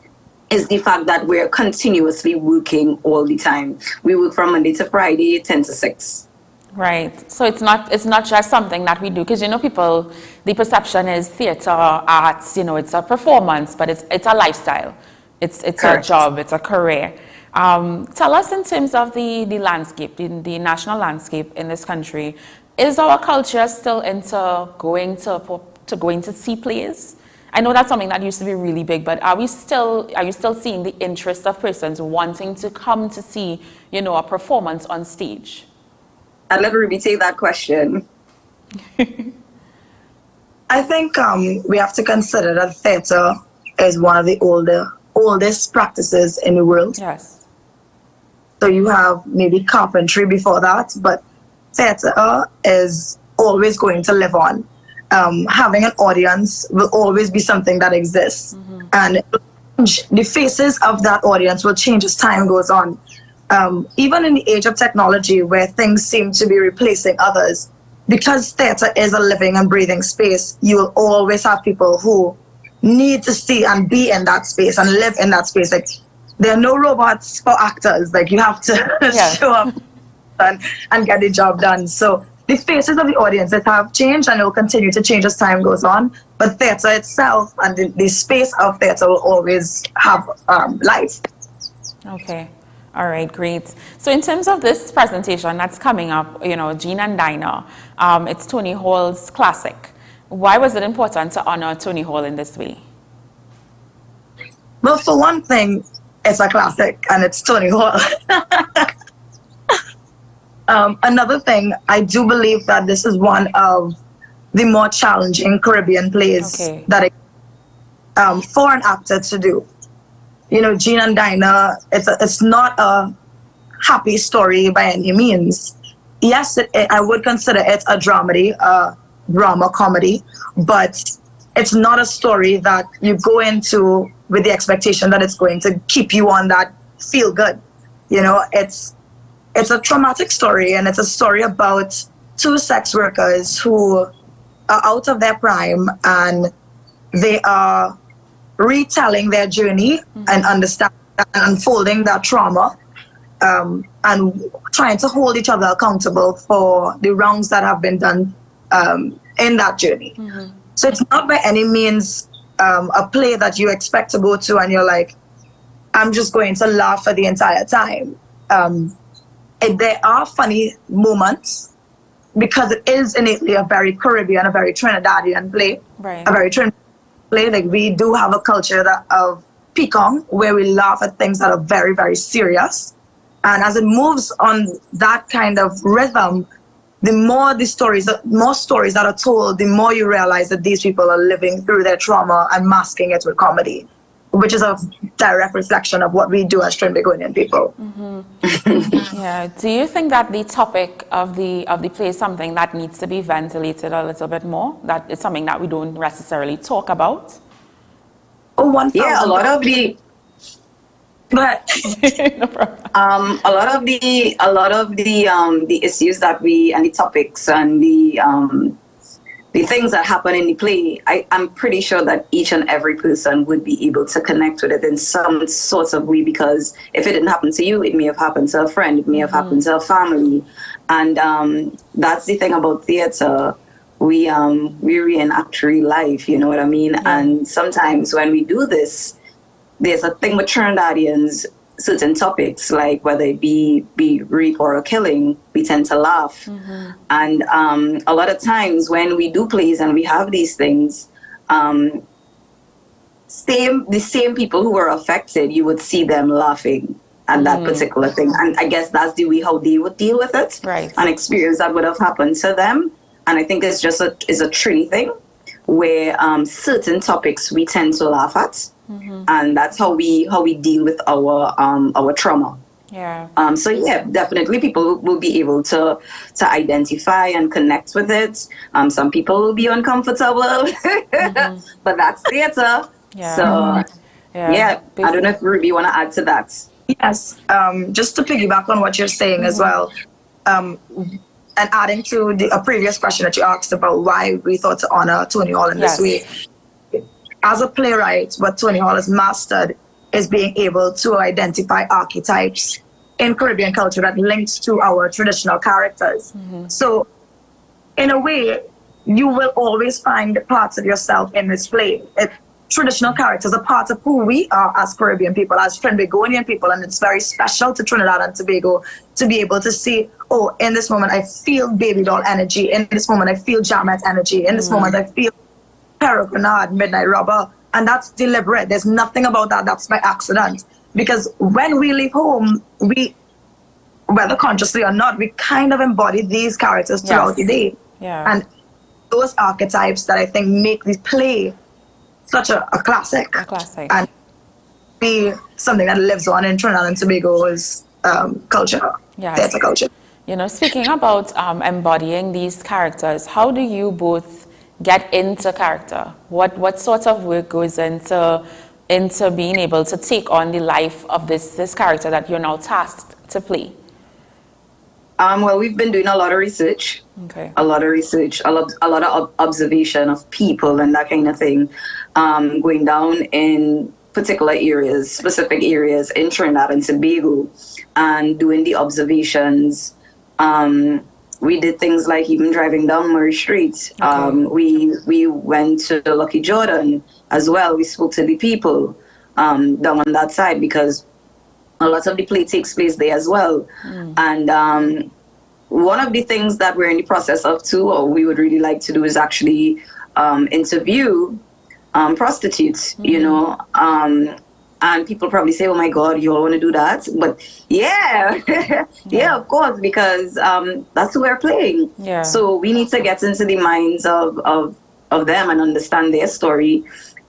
Speaker 28: is the fact that we're continuously working all the time. We work from Monday to Friday, 10 to 6.
Speaker 1: Right. So it's not just something that we do, because, you know, people, the perception is theater arts, you know, it's a performance, but it's a lifestyle. It's a job, it's a career. Tell us in terms of the landscape, the national landscape in this country, is our culture still into going to see plays? I know that's something that used to be really big, but are you still seeing the interest of persons wanting to come to see, you know, a performance on stage?
Speaker 28: I'd let Ruby take that question.
Speaker 2: I think we have to consider that theatre is one of the oldest practices in the world.
Speaker 1: Yes.
Speaker 2: So you have maybe carpentry before that, but theatre is always going to live on. Having an audience will always be something that exists. And the faces of that audience will change as time goes on. Even in the age of technology where things seem to be replacing others, because theatre is a living and breathing space, you will always have people who need to see and be in that space and live in that space. Like, there are no robots for actors. Like, you have to show up and get the job done. So the faces of the audiences have changed, and it will continue to change as time goes on. But theatre itself and the space of theatre will always have life.
Speaker 1: Okay. All right, great. So in terms of this presentation that's coming up, you know, Gene and Dinah, it's Tony Hall's classic. Why was it important to honor Tony Hall in this way?
Speaker 2: Well, for one thing, it's a classic and it's Tony Hall. Another thing, I do believe that this is one of the more challenging Caribbean plays that for an actor to do. You know, Gene and Dinah, it's not a happy story by any means. Yes, I would consider it a dramedy, a drama comedy, but it's not a story that you go into with the expectation that it's going to keep you on that feel good. You know, it's a traumatic story, and it's a story about 2 sex workers who are out of their prime, and they are retelling their journey and understanding and unfolding that trauma, and trying to hold each other accountable for the wrongs that have been done in that journey. So it's not by any means a play that you expect to go to and you're like, I'm just going to laugh for the entire time. There are funny moments because it is innately a very Caribbean, a very Trinidadian play.
Speaker 1: Right.
Speaker 2: A very Trinidadian play. Like, we do have a culture of picong where we laugh at things that are very, very serious. And as it moves on that kind of rhythm, the more stories that are told, the more you realize that these people are living through their trauma and masking it with comedy. which is a direct reflection of what we do as Trinbagonian people.
Speaker 1: Yeah. Do you think that the topic of the play is something that needs to be ventilated a little bit more? That is something that we don't necessarily talk about?
Speaker 2: Oh, one.
Speaker 28: Yeah, a lot of the.
Speaker 2: But
Speaker 1: no problem.
Speaker 28: A lot of the issues that we and the topics and the things that happen in the play, I'm pretty sure that each and every person would be able to connect with it in some sort of way, because if it didn't happen to you, it may have happened to a friend, it may have happened to a family. And that's the thing about theater. We reenact real life, you know what I mean? And sometimes when we do this, there's a thing with Trinidadians, certain topics, like whether it be rape or a killing, we tend to laugh. And a lot of times when we do plays and we have these things, the same people who were affected, you would see them laughing at that particular thing. And I guess that's the way how they would deal with it.
Speaker 1: Right.
Speaker 28: An experience that would have happened to them. And I think it's just a Trini thing, where certain topics we tend to laugh at. And that's how we deal with our trauma.
Speaker 1: Yeah.
Speaker 28: So yeah, definitely people will be able to identify and connect with it. Some people will be uncomfortable, but that's theater.
Speaker 1: Yeah.
Speaker 28: So yeah, I don't know if Ruby want to add to that.
Speaker 2: Yes, just to piggyback on what you're saying as well, and adding to a previous question that you asked about why we thought to honor Tony Hall in this way. As a playwright, what Tony Hall has mastered is being able to identify archetypes in Caribbean culture that links to our traditional characters. So, in a way, you will always find parts of yourself in this play. Traditional characters are part of who we are as Caribbean people, as Trinbagonian people, and it's very special to Trinidad and Tobago to be able to see, oh, in this moment I feel baby doll energy, in this moment I feel Jamet energy, in this moment I feel Peregrinaud, Midnight Robber, and that's deliberate. There's nothing about that that's by accident. Because when we leave home, we, whether consciously or not, we kind of embody these characters throughout the day. And those archetypes that I think make this play such a classic.
Speaker 1: A classic.
Speaker 2: And be something that lives on in Trinidad and Tobago's culture, theater culture.
Speaker 1: You know, speaking about embodying these characters, how do you both get into character? What sort of work goes into being able to take on the life of this character that you're now tasked to play?
Speaker 28: Well, we've been doing a lot of research. A lot of observation of people and that kind of thing, going down in particular areas, specific areas in Trinidad and Tobago, and doing the observations. We did things like even driving down Murray Street. We went to Lucky Jordan as well. We spoke to the people down on that side, because a lot of the play takes place there as well. And one of the things that we're in the process of too, or we would really like to do, is actually interview prostitutes, you know. And people probably say, oh my God, you all want to do that? But yeah, yeah, of course, because that's who we're playing. So we need to get into the minds of them and understand their story.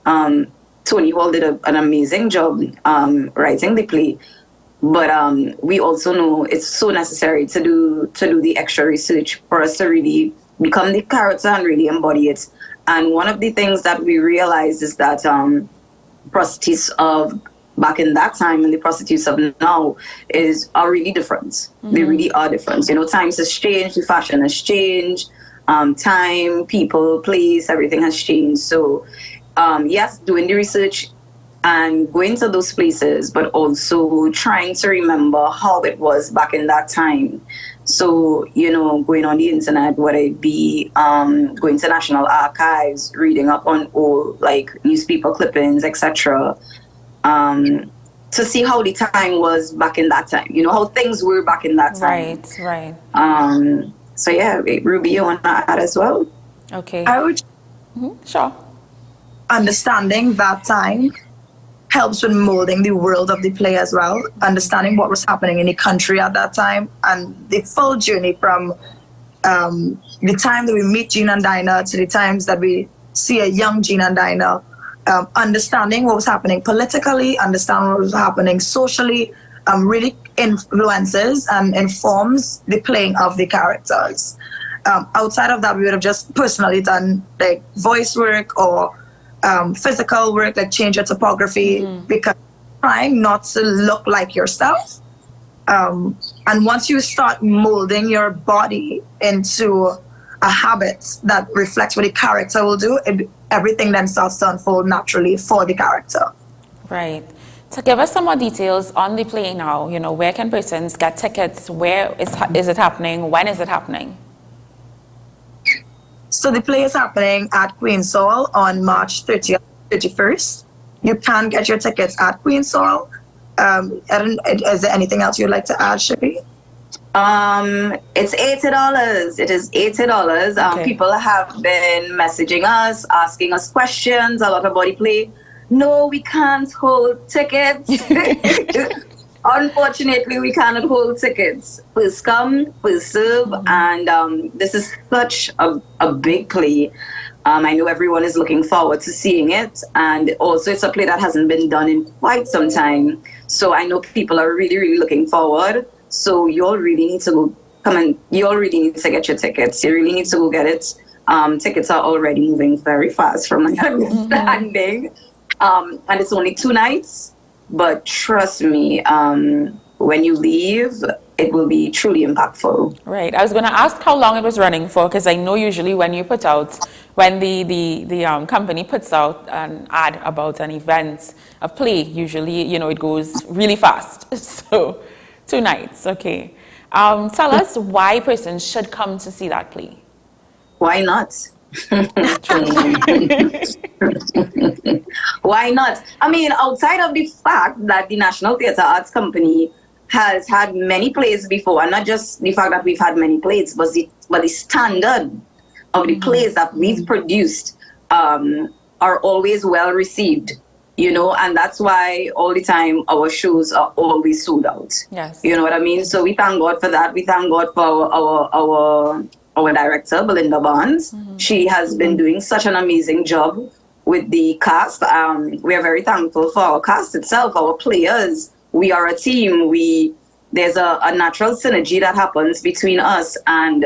Speaker 28: Tony Hall did an amazing job writing the play. But we also know it's so necessary to do the extra research for us to really become the character and really embody it. And one of the things that we realized is that prostitutes of back in that time and the prostitutes of now are really different. They really are different. You know, times has changed, the fashion has changed, time, people, place, everything has changed. So yes, doing the research and going to those places, but also trying to remember how it was back in that time. So, you know, going on the internet, whether it be going to National Archives, reading up on old, like, newspaper clippings, etc., to see how the time was back in that time, you know, how things were back in that time.
Speaker 1: Right.
Speaker 28: So, yeah, Ruby, you want to add as well?
Speaker 1: Okay.
Speaker 2: I would...
Speaker 1: Sure.
Speaker 2: Understanding that time helps with molding the world of the play as well, understanding what was happening in the country at that time, and the full journey from the time that we meet Jean and Dinah to the times that we see a young Jean and Dinah understanding what was happening politically, understanding what was happening socially, really influences and informs the playing of the characters. Outside of that, we would have just personally done like voice work or physical work, like change your topography, because trying not to look like yourself. And once you start molding your body into a habit that reflects what the character will do, everything then starts to unfold naturally for the character.
Speaker 1: Right. So give us some more details on the play now. You know, where can persons get tickets? Where is it happening? When is it happening?
Speaker 2: So the play is happening at Queen's Hall on March 30th, 31st. You can get your tickets at Queen's Hall. Is there anything else you'd like to add, Shippy?
Speaker 28: It's $80. It is $80.
Speaker 2: Okay.
Speaker 28: People have been messaging us, asking us questions a lot about the play. No, we can't hold tickets. Unfortunately, we cannot hold tickets. First come, first serve, and this is such a big play. I know everyone is looking forward to seeing it, and also it's a play that hasn't been done in quite some time. So I know people are really, really looking forward. So you all really need to go come and you all really need to get your tickets. You really need to go get it. Tickets are already moving very fast from my understanding. And it's only 2 nights, but trust me, when you leave, it will be truly impactful.
Speaker 1: Right. I was going to ask how long it was running for, because I know usually when you put out, when the company puts out an ad about an event, a play, usually, you know, it goes really fast. So 2 nights. Okay. Tell us why persons should come to see that play.
Speaker 28: Why not? Why not? I mean, outside of the fact that the National Theatre Arts Company has had many plays before, and not just the fact that we've had many plays, but the standard of the plays that we've produced are always well received, you know, and that's why all the time our shows are always sold out.
Speaker 1: Yes.
Speaker 28: You know what I mean? So we thank God for that. We thank God for our director, Belinda Barnes. She has been doing such an amazing job with the cast. We are very thankful for our cast itself, our players. We are a team. There's a natural synergy that happens between us, and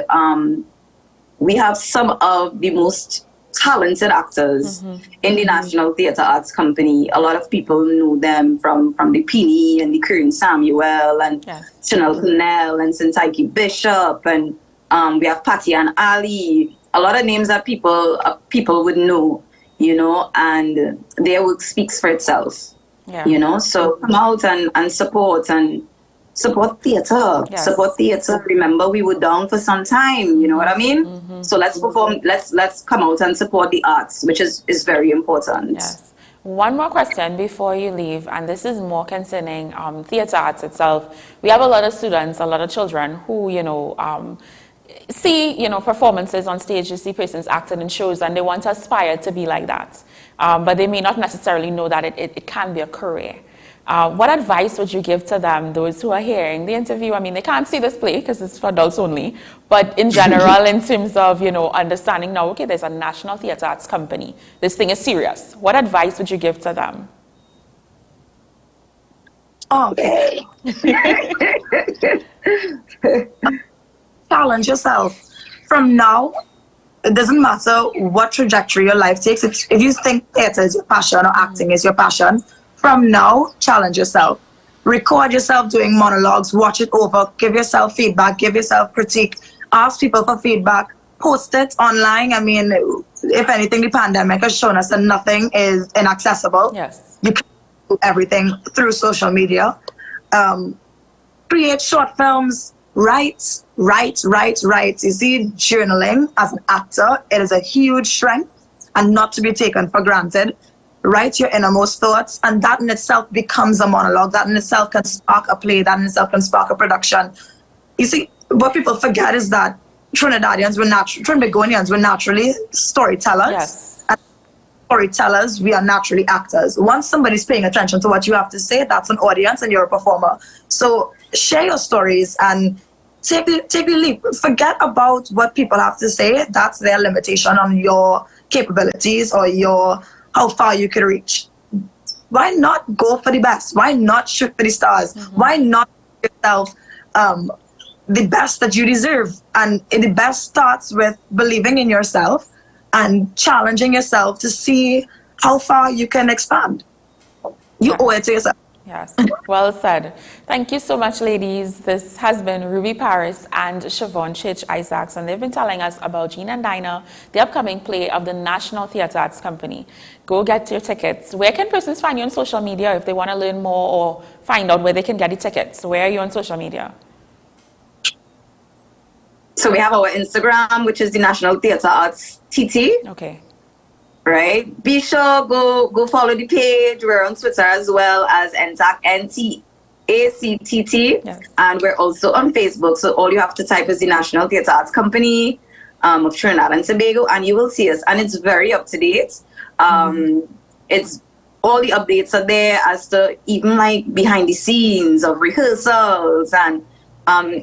Speaker 28: we have some of the most talented actors in the National Theatre Arts Company. A lot of people know them from the Peony and the Kern Samuel and Chanel Connell and Sintaiki Bishop, and we have Patty and Ali. A lot of names that people would know, you know, and their work speaks for itself.
Speaker 1: Yeah.
Speaker 28: You know, so come out and support theatre.
Speaker 1: Yes.
Speaker 28: Support theatre. Remember, we were down for some time, you know what I mean? So let's perform, let's come out and support the arts, which is very important.
Speaker 1: Yes. One more question before you leave, and this is more concerning theatre arts itself. We have a lot of students, a lot of children who, you know, see, you know, performances on stage, you see persons acting in shows, and they want to aspire to be like that. But they may not necessarily know that it can be a career. What advice would you give to them, those who are hearing the interview? I mean, they can't see this play because it's for adults only, but in general, in terms of, you know, understanding now, okay, there's a National Theatre Arts Company. This thing is serious. What advice would you give to them?
Speaker 2: Okay. Challenge yourself. From now, it doesn't matter what trajectory your life takes. If you think theatre is your passion or acting is your passion, from now, challenge yourself. Record yourself doing monologues, watch it over, give yourself feedback, give yourself critique, ask people for feedback, post it online. I mean, if anything, the pandemic has shown us that nothing is inaccessible.
Speaker 1: Yes.
Speaker 2: You can do everything through social media. Create short films, write. You see, journaling as an actor, it is a huge strength and not to be taken for granted. Write your innermost thoughts, and that in itself becomes a monologue. That in itself can spark a play. That in itself can spark a production. You see, what people forget is that Trinidadians were naturally storytellers.
Speaker 1: Yes.
Speaker 2: And storytellers, we are naturally actors. Once somebody's paying attention to what you have to say, that's an audience and you're a performer. So share your stories and take the leap. Forget about what people have to say. That's their limitation on your capabilities or your how far you could reach. Why not go for the best? Why not shoot for the stars? Why not give yourself the best that you deserve? And the best starts with believing in yourself and challenging yourself to see how far you can expand. You owe it to yourself.
Speaker 1: Yes, well said. Thank you so much, ladies. This has been Ruby Paris and Siobhan Chich Isaacs, and they've been telling us about Gene and Dinah, the upcoming play of the National Theatre Arts Company. Go get your tickets. Where can persons find you on social media if they want to learn more or find out where they can get the tickets? Where are you on social media?
Speaker 28: So we have our Instagram, which is the National Theatre Arts TT.
Speaker 1: Okay.
Speaker 28: Right. Be sure go follow the page. We're on Twitter as well as ICNTT. Yes. And we're also on Facebook. So all you have to type is the National Theatre Arts Company of Trinidad and Tobago, and you will see us. And it's very up to date. It's all the updates are there as to even like behind the scenes of rehearsals, and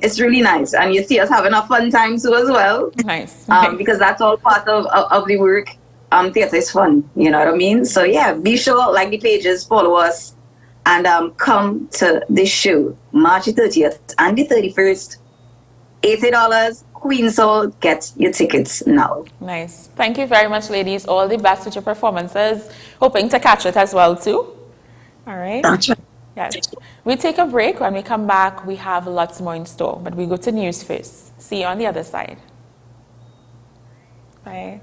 Speaker 28: it's really nice. And you see us having a fun time too as well.
Speaker 1: Nice.
Speaker 28: Because that's all part of the work. Theatre is fun, you know what I mean? So yeah, be sure, like the pages, follow us, and come to this show, March the 30th and the 31st. $80, Queen Soul, get your tickets now.
Speaker 1: Nice. Thank you very much, ladies. All the best with your performances. Hoping to catch it as well, too. All right. Yes. We take a break. When we come back, we have lots more in store, but we go to news first. See you on the other side. Bye.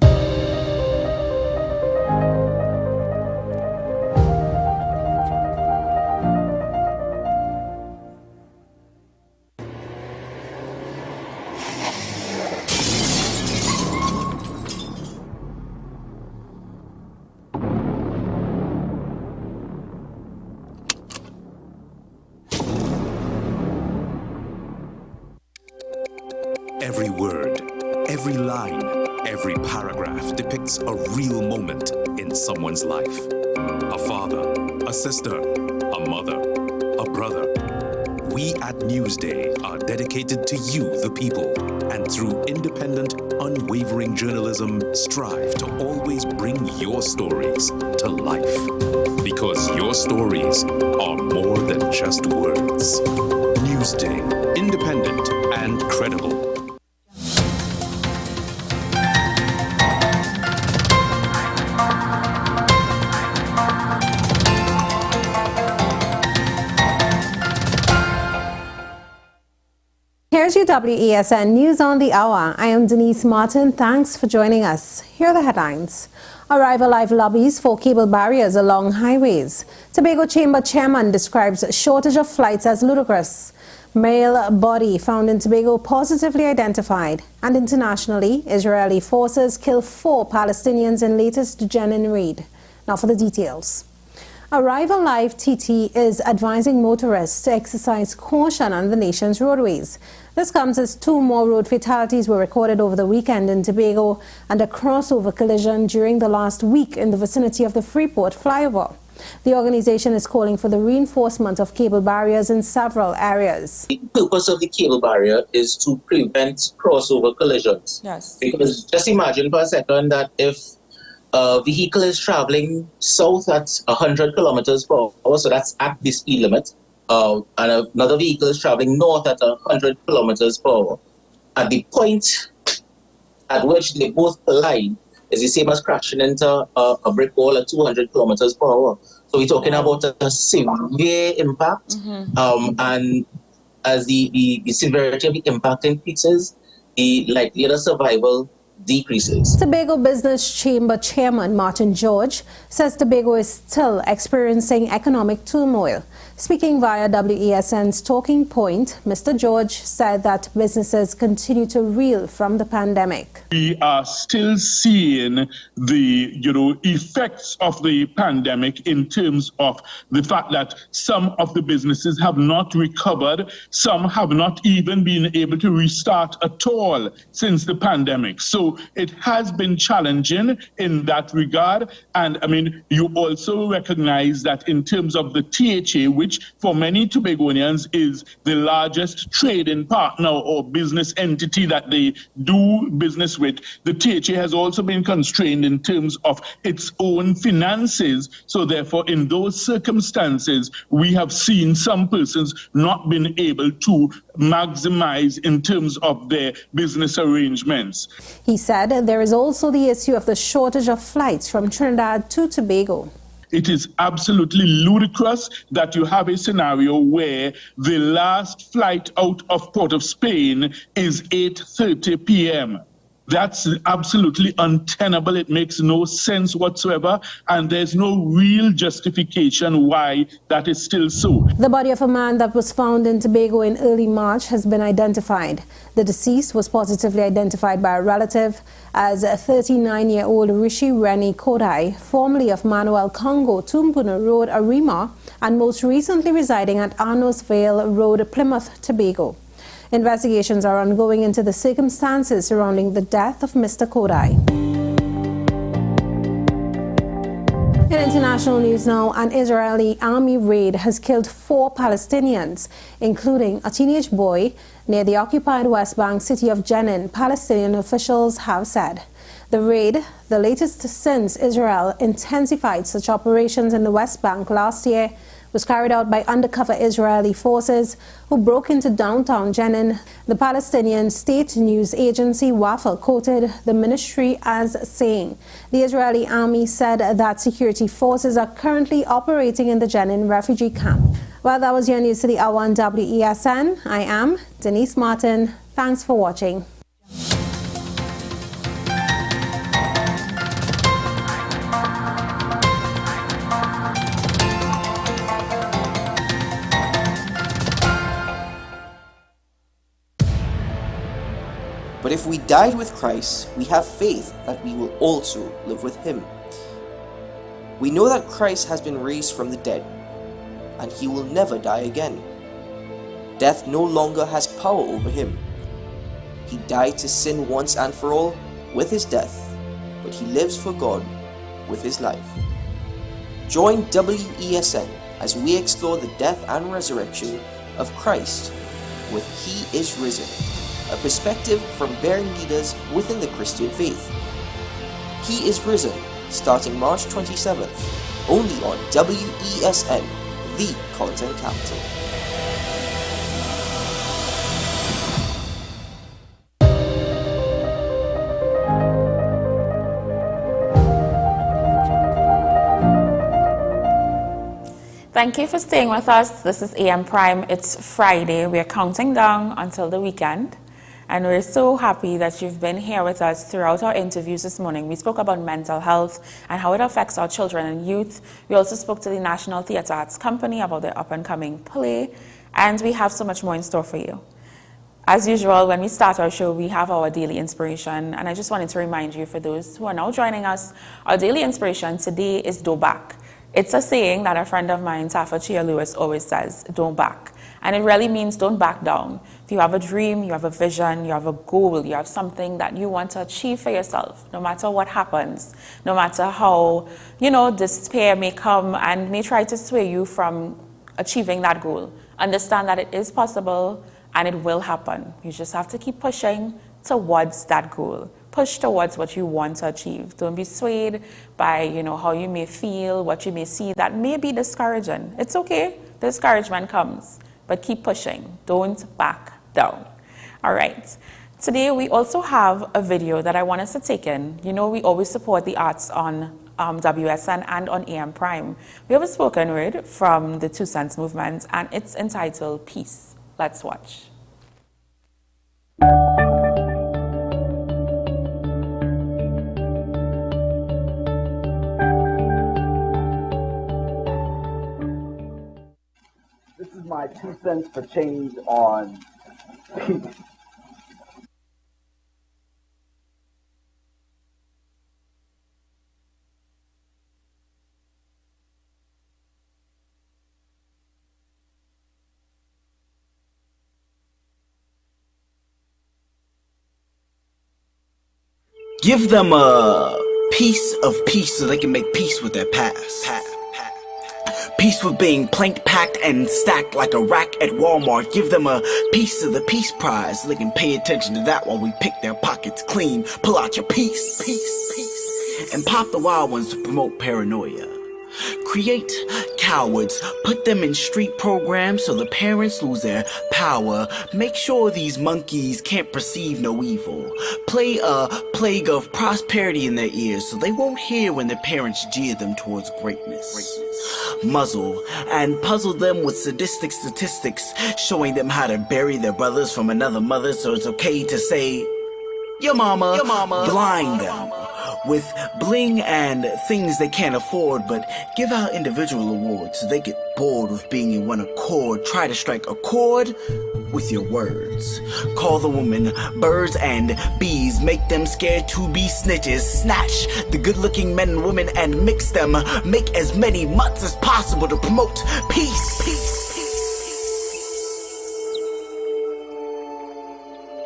Speaker 3: Every word, every line, every paragraph depicts a real moment in someone's life. A father, a sister, a mother, a brother. We at Newsday are dedicated to you, the people, and through independent, unwavering journalism, strive to always bring your stories to life. Because your stories are more than just words. Newsday, independent and credible.
Speaker 26: Here's your WESN News on the Hour. I am Denise Martin. Thanks for joining us. Here are the headlines. Arrival live lobbies for cable barriers along highways. Tobago Chamber Chairman describes shortage of flights as ludicrous. Male body found in Tobago positively identified. And internationally, Israeli forces kill 4 Palestinians in latest Jenin raid. Now for the details. Arrival Live TT is advising motorists to exercise caution on the nation's roadways. This comes as 2 more road fatalities were recorded over the weekend in Tobago and a crossover collision during the last week in the vicinity of the Freeport flyover. The organization is calling for the reinforcement of cable barriers in several areas.
Speaker 4: The purpose of the cable barrier is to prevent crossover collisions.
Speaker 1: Yes.
Speaker 4: Because just imagine for a second that if a vehicle is traveling south at 100 kilometers per hour, so that's at the speed limit, and another vehicle is traveling north at 100 kilometers per hour. At the point at which they both collide is the same as crashing into a brick wall at 200 kilometers per hour. So we're talking about a severe impact, and as the severity of the impact increases, the likelihood of survival decreases.
Speaker 26: Tobago Business Chamber Chairman Martin George says Tobago is still experiencing economic turmoil. Speaking via WESN's Talking Point, Mr. George said that businesses continue to reel from the pandemic.
Speaker 5: We are still seeing the effects of the pandemic in terms of the fact that some of the businesses have not recovered, some have not even been able to restart at all since the pandemic. So So it has been challenging in that regard. And I mean, you also recognize that in terms of the THA, which for many Tobagonians is the largest trading partner or business entity that they do business with, the THA has also been constrained in terms of its own finances. So therefore, in those circumstances, we have seen some persons not been able to maximize in terms of their business arrangements.
Speaker 26: He said there is also the issue of the shortage of flights from Trinidad to Tobago.
Speaker 5: It is absolutely ludicrous that you have a scenario where the last flight out of Port of Spain is 8:30 p.m. That's absolutely untenable. It makes no sense whatsoever, and there's no real justification why that is still so.
Speaker 26: The body of a man that was found in Tobago in early March has been identified. The deceased was positively identified by a relative as 39-year-old Rishi Reni Kodai, formerly of Manuel Congo, Tumbuna Road, Arima, and most recently residing at Arnos Vale Road, Plymouth, Tobago. Investigations are ongoing into the circumstances surrounding the death of Mr. Kodai. In international news now, an Israeli army raid has killed 4 Palestinians, including a teenage boy, near the occupied West Bank city of Jenin, Palestinian officials have said. The raid, the latest since Israel intensified such operations in the West Bank last year, was carried out by undercover Israeli forces who broke into downtown Jenin. The Palestinian state news agency Wafa quoted the ministry as saying the Israeli army said that security forces are currently operating in the Jenin refugee camp. Well, that was your news to the hour on WESN. I am Denise Martin. Thanks for watching.
Speaker 21: But if we died with Christ, we have faith that we will also live with him. We know that Christ has been raised from the dead, and he will never die again. Death no longer has power over him. He died to sin once and for all with his death, but he lives for God with his life. Join WESN as we explore the death and resurrection of Christ with He is Risen, a perspective from bearing leaders within the Christian faith. He is Risen, starting March 27th, only on WESN, the content capital.
Speaker 1: Thank you for staying with us. This is AM Prime. It's Friday. We're counting down until the weekend. And we're so happy that you've been here with us throughout our interviews this morning. We spoke about mental health and how it affects our children and youth. We also spoke to the National Theatre Arts Company about their up-and-coming play. And we have so much more in store for you. As usual, when we start our show, we have our daily inspiration. And I just wanted to remind you, for those who are now joining us, our daily inspiration today is "Don't back." It's a saying that a friend of mine, Tafa Chia Lewis, always says, "Don't back." And it really means don't back down. If you have a dream, you have a vision, you have a goal, you have something that you want to achieve for yourself, no matter what happens, no matter how, despair may come and may try to sway you from achieving that goal, understand that it is possible and it will happen. You just have to keep pushing towards that goal. Push towards what you want to achieve. Don't be swayed by, how you may feel, what you may see that may be discouraging. It's okay. Discouragement comes, but keep pushing. Don't back down. All right. Today, we also have a video that I want us to take in. We always support the arts on WSN and on AM Prime. We have a spoken word from the Two Cents Movement, and it's entitled Peace. Let's watch.
Speaker 6: This is my 2 cents for change on peace.
Speaker 7: Give them a piece of peace so they can make peace with their past. Peace with being planked, packed, and stacked like a rack at Walmart. Give them a piece of the peace prize so they can pay attention to that while we pick their pockets clean. Pull out your peace, and pop the wild ones to promote paranoia. Create cowards, put them in street programs so the parents lose their power. Make sure these monkeys can't perceive no evil. Play a plague of prosperity in their ears so they won't hear when their parents jeer them towards greatness. Muzzle and puzzle them with sadistic statistics, showing them how to bury their brothers from another mother so it's okay to say, your mama. Blind them with bling and things they can't afford, but give out individual awards so they get bored with being in one accord. Try to strike a chord with your words. Call the woman birds and bees, make them scared to be snitches. Snatch the good-looking men and women and mix them. Make as many mutts as possible to promote peace.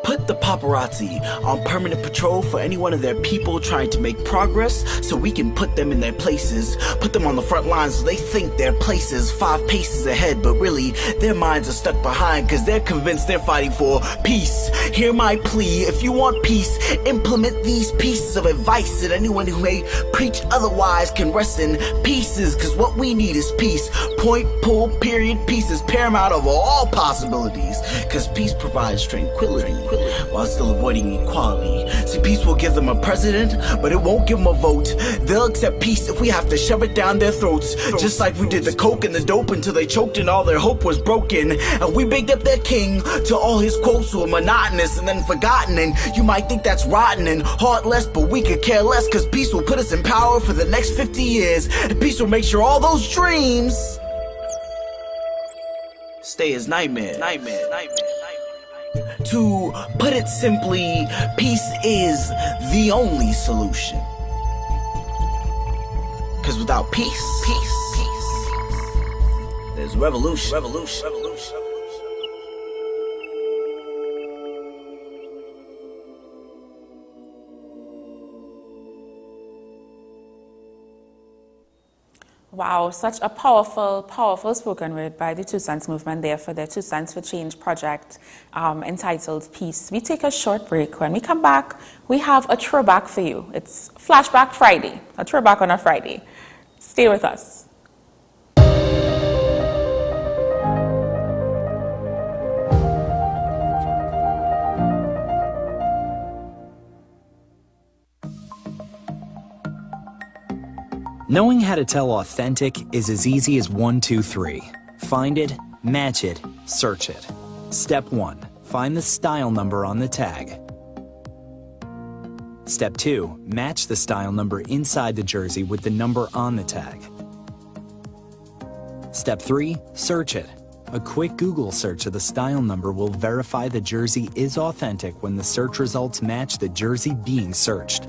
Speaker 7: Put the paparazzi on permanent patrol for any one of their people trying to make progress so we can put them in their places. Put them on the front lines so they think their places 5 paces ahead, but really their minds are stuck behind because they're convinced they're fighting for peace. Hear my plea, if you want peace, implement these pieces of advice that anyone who may preach otherwise can rest in pieces, because what we need is peace. Point, pull, period, peace is paramount over all possibilities, because peace provides tranquility while still avoiding equality. See, peace will give them a president, but it won't give them a vote. They'll accept peace if we have to shove it down their throats, just like we did the coke and the dope until they choked and all their hope was broken. And we bigged up their king to all his quotes who were monotonous and then forgotten. And you might think that's rotten and heartless, but we could care less, because peace will put us in power for the next 50 years. And peace will make sure all those dreams stay as nightmares. To put it simply, peace is the only solution. Because without peace, there's revolution.
Speaker 1: Wow, such a powerful spoken word by the Two Cents Movement there for their 2 Cents for Change project entitled Peace. We take a short break. When we come back, we have a throwback for you. It's Flashback Friday, a throwback on a Friday. Stay with us.
Speaker 8: Knowing how to tell authentic is as easy as 1, 2, 3. Find it, match it, search it. Step 1. Find the style number on the tag. Step 2. Match the style number inside the jersey with the number on the tag. Step 3. Search it. A quick Google search of the style number will verify the jersey is authentic when the search results match the jersey being searched.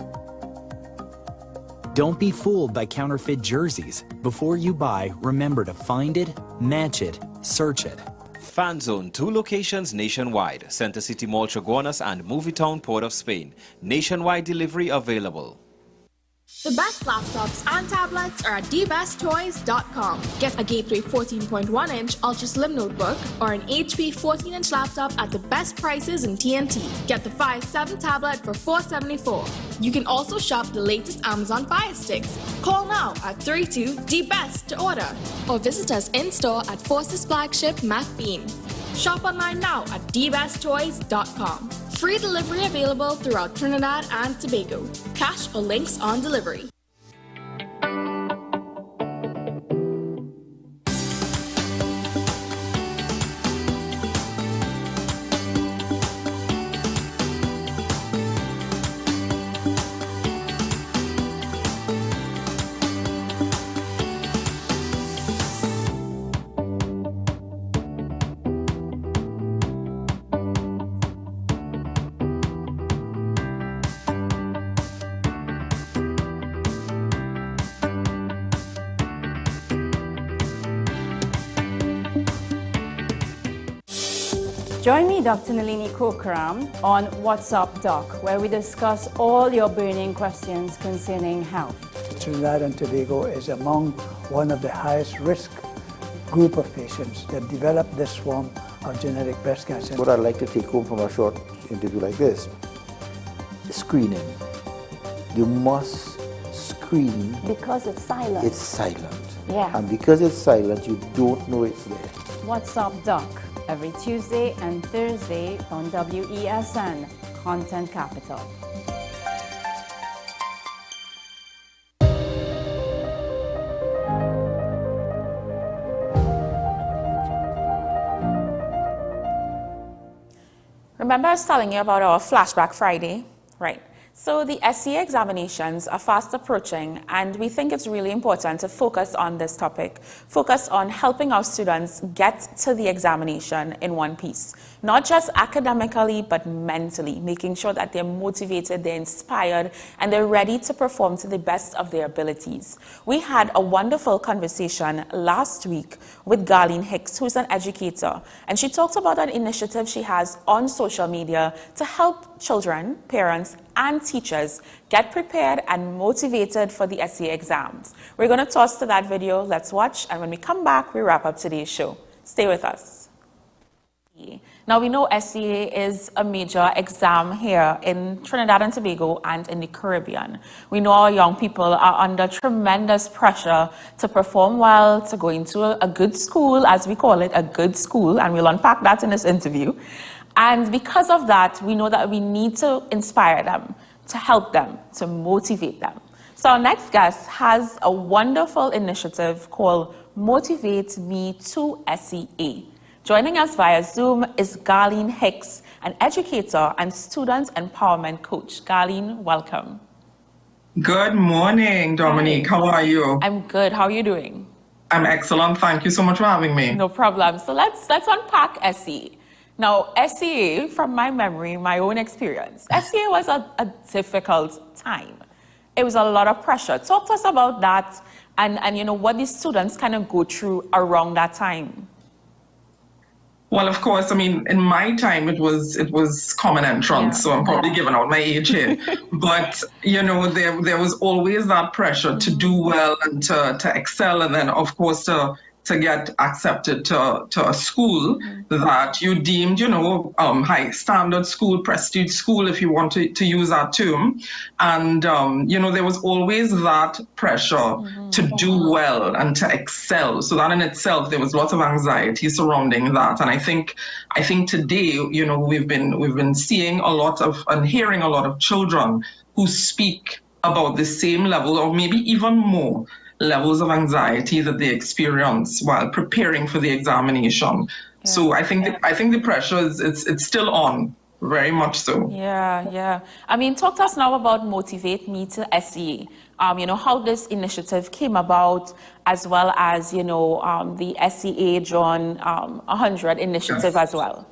Speaker 8: Don't be fooled by counterfeit jerseys. Before you buy, remember to find it, match it, search it.
Speaker 10: Fan Zone, 2 locations nationwide. Center City Mall, Chaguanas and Movietown, Port of Spain. Nationwide delivery available.
Speaker 11: The best laptops and tablets are at dbesttoys.com. Get a Gateway 14.1-inch Ultra Slim notebook or an HP 14-inch laptop at the best prices in TNT. Get the Fire 7 tablet for $474. You can also shop the latest Amazon Fire Sticks. Call now at 32-DBEST to order or visit us in-store at Forces flagship MacBean. Shop online now at dbesttoys.com. Free delivery available throughout Trinidad and Tobago. Cash or links on delivery.
Speaker 12: Join me, Dr. Nalini Kokram, on What's Up Doc, where we discuss all your burning questions concerning health.
Speaker 25: Trinidad and Tobago is among one of the highest risk group of patients that develop this form of genetic breast cancer.
Speaker 13: What I'd like to take home from a short interview like this, screening. You must screen.
Speaker 12: Because it's silent.
Speaker 13: It's silent.
Speaker 12: Yeah.
Speaker 13: And because it's silent, you don't know it's there.
Speaker 12: What's Up Doc, every Tuesday and Thursday on WESN, Content Capital.
Speaker 1: Remember I was telling you about our Flashback Friday? Right. So the SCA examinations are fast approaching, and we think it's really important to focus on this topic, focus on helping our students get to the examination in one piece, not just academically, but mentally, making sure that they're motivated, they're inspired, and they're ready to perform to the best of their abilities. We had a wonderful conversation last week with Garlene Hicks, who's an educator, and she talked about an initiative she has on social media to help children, parents, and teachers get prepared and motivated for the SCA exams. We're going to toss to that video. Let's watch, and when we come back, we wrap up today's show. Stay with us. Now, we know SCA is a major exam here in Trinidad and Tobago and in the Caribbean. We know our young people are under tremendous pressure to perform well, to go into a good school, as we call it, a good school, and we'll unpack that in this interview. And because of that, we know that we need to inspire them, to help them, to motivate them. So our next guest has a wonderful initiative called Motivate Me to SCA. Joining us via Zoom is Garlene Hicks, an educator and student empowerment coach. Garlene, welcome.
Speaker 14: Good morning, Dominique. Hi. How are you?
Speaker 1: I'm good. How are you doing?
Speaker 14: I'm excellent. Thank you so much for having me.
Speaker 1: No problem. So let's unpack SCA. Now, SCA, from my memory, my own experience, SCA was a difficult time. It was a lot of pressure. Talk to us about that and you know, what these students kind of go through around that time.
Speaker 14: Well, of course, I mean, in my time, it was common entrance, so I'm probably giving out my age here. But, you know, there was always that pressure to do well and to excel, and then, of course, to get accepted to a school that you deemed, you know, high standard school, prestige school, if you want to use that term. And, you know, there was always that pressure to do well and to excel. So that in itself, there was lots of anxiety surrounding that. And I think today, you know, we've been seeing a lot of and hearing a lot of children who speak about the same level or maybe even more levels of anxiety that they experience while preparing for the examination. Yeah. So I think the pressure it's still on, very much so.
Speaker 1: Yeah. I mean, talk to us now about Motivate Me to SCA. You know, how this initiative came about, as well as, you know, the SCA John 100 initiative as well.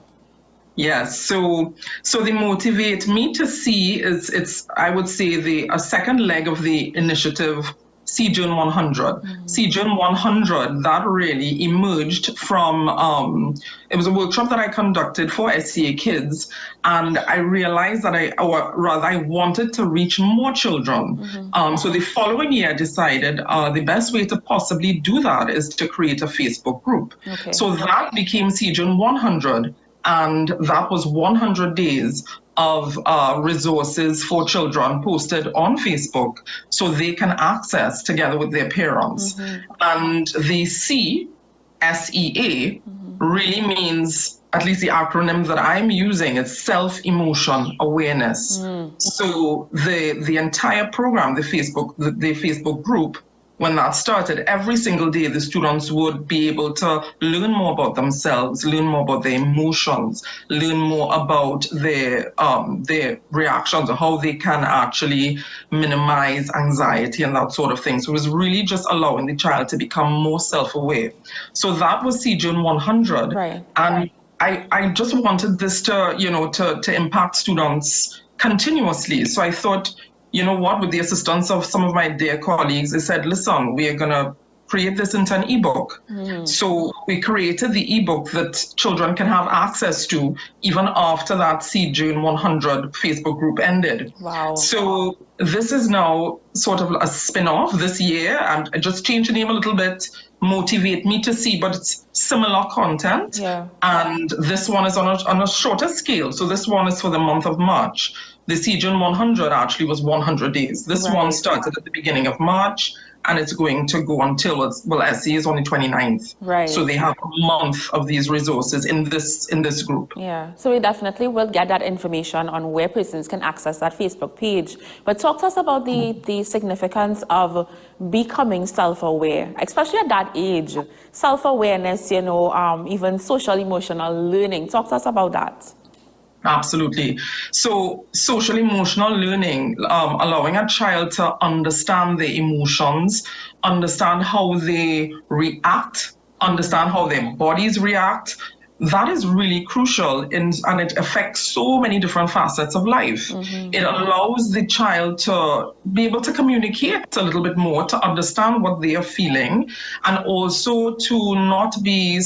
Speaker 14: Yes, so the Motivate Me to See it's I would say a second leg of the initiative. CJUN 100. CJUN 100, that really emerged from, it was a workshop that I conducted for SCA kids, and I realized that I wanted to reach more children. So the following year I decided the best way to possibly do that is to create a Facebook group. Okay. So that became CJUN 100, and that was 100 days of resources for children posted on Facebook so they can access together with their parents. And the C, SEA, really means, at least the acronym that I'm using, is self-emotion awareness. So the entire program, the Facebook group, when that started, every single day the students would be able to learn more about themselves, learn more about their emotions, learn more about their reactions, or how they can actually minimize anxiety and that sort of thing. So it was really just allowing the child to become more self-aware. So that was CJUN 100. Right. And I just wanted this to, you know, to impact students continuously. So I thought, you know what, with the assistance of some of my dear colleagues, they said, listen, we're going to create this into an ebook. So we created the ebook that children can have access to even after that June 100 Facebook group ended.
Speaker 1: Wow.
Speaker 14: So this is now sort of a spin-off this year, and I just changed the name a little bit, Motivate Me to See, but it's similar content.
Speaker 1: Yeah.
Speaker 14: And this one is on a shorter scale. So this one is for the month of March. The June 100 actually was 100 days. This one started at the beginning of March, and it's going to go until, SC is on the 29th.
Speaker 1: Right.
Speaker 14: So they have a month of these resources in this group.
Speaker 1: Yeah, so we definitely will get that information on where persons can access that Facebook page. But talk to us about the significance of becoming self-aware, especially at that age. Self-awareness, even social emotional learning. Talk to us about that.
Speaker 14: Absolutely. So social emotional learning, allowing a child to understand their emotions, understand how they react, understand how their bodies react, that is really crucial, and it affects so many different facets of life. It allows the child to be able to communicate a little bit more, to understand what they are feeling, and also to not be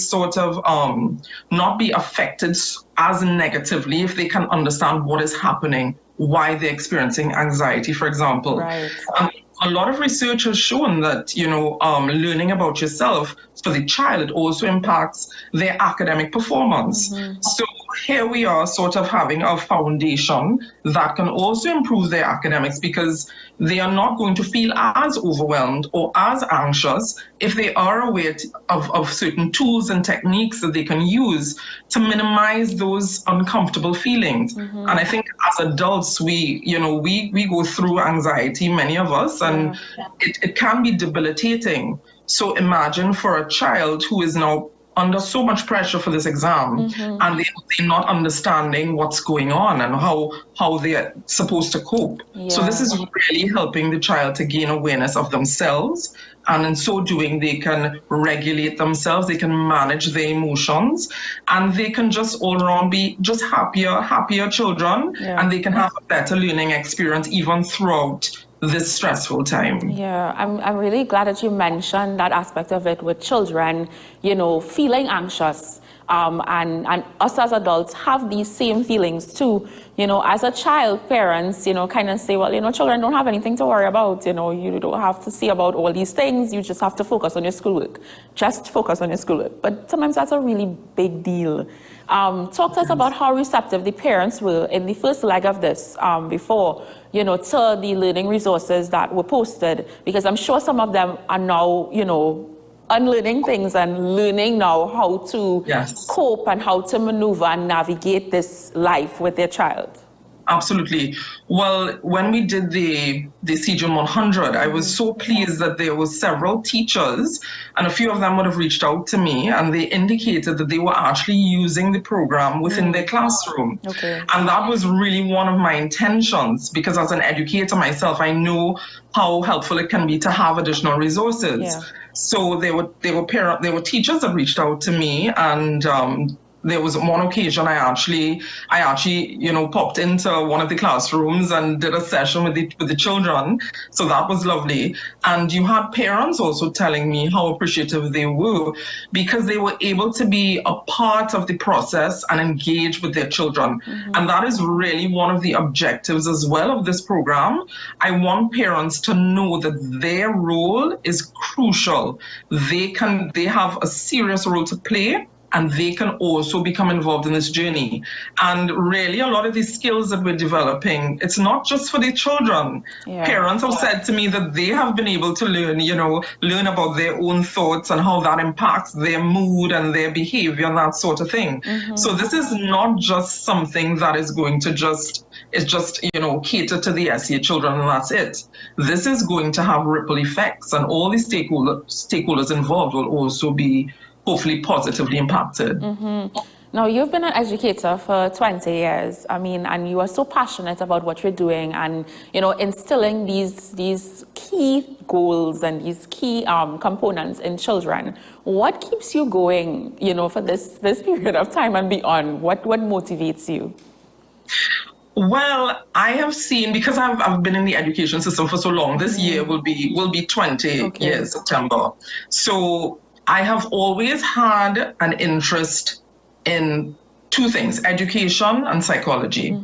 Speaker 14: not be affected as negatively if they can understand what is happening, why they're experiencing anxiety, for example.
Speaker 1: Right.
Speaker 14: A lot of research has shown that, learning about yourself for the child also impacts their academic performance. So here we are sort of having a foundation that can also improve their academics, because they are not going to feel as overwhelmed or as anxious if they are aware of certain tools and techniques that they can use to minimize those uncomfortable feelings. And I think as adults, we go through anxiety, many of us, and it can be debilitating. So imagine for a child who is now under so much pressure for this exam, and they're not understanding what's going on and how they're supposed to cope. So this is really helping the child to gain awareness of themselves, and in so doing, they can regulate themselves, they can manage their emotions, and they can just all around be just happier children, and they can have a better learning experience even throughout this stressful time.
Speaker 1: Yeah, I'm really glad that you mentioned that aspect of it with children, feeling anxious. And us as adults have these same feelings too. As a child, parents, kind of say, well, children don't have anything to worry about. You don't have to see about all these things. You just have to focus on your schoolwork. Just focus on your schoolwork. But sometimes that's a really big deal. Talk to us about how receptive the parents were in the first leg of this before, to the learning resources that were posted, because I'm sure some of them are now, unlearning things and learning now how to cope and how to maneuver and navigate this life with their child.
Speaker 14: Absolutely. Well, when we did the June 100, I was so pleased that there were several teachers, and a few of them would have reached out to me, and they indicated that they were actually using the program within their classroom. And that was really one of my intentions, because as an educator myself, I know how helpful it can be to have additional resources. So there were teachers that reached out to me, and there was one occasion I actually popped into one of the classrooms and did a session with the children. So that was lovely. And you had parents also telling me how appreciative they were, because they were able to be a part of the process and engage with their children. And that is really one of the objectives as well of this program. I want parents to know that their role is crucial. They have a serious role to play, and they can also become involved in this journey. And really, a lot of these skills that we're developing, it's not just for the children. Parents have said to me that they have been able to learn about their own thoughts and how that impacts their mood and their behavior and that sort of thing. So this is not just something that is going to cater to the SEA children and that's it. This is going to have ripple effects, and all the stakeholders involved will also be hopefully positively impacted.
Speaker 1: Now, you've been an educator for 20 years, and you are so passionate about what you're doing and, instilling these key goals and these key components in children. What keeps you going, for this period of time and beyond? What motivates you?
Speaker 14: Well, I have seen, because I've been in the education system for so long, this year will be 20 years, September. So I have always had an interest in two things, education and psychology.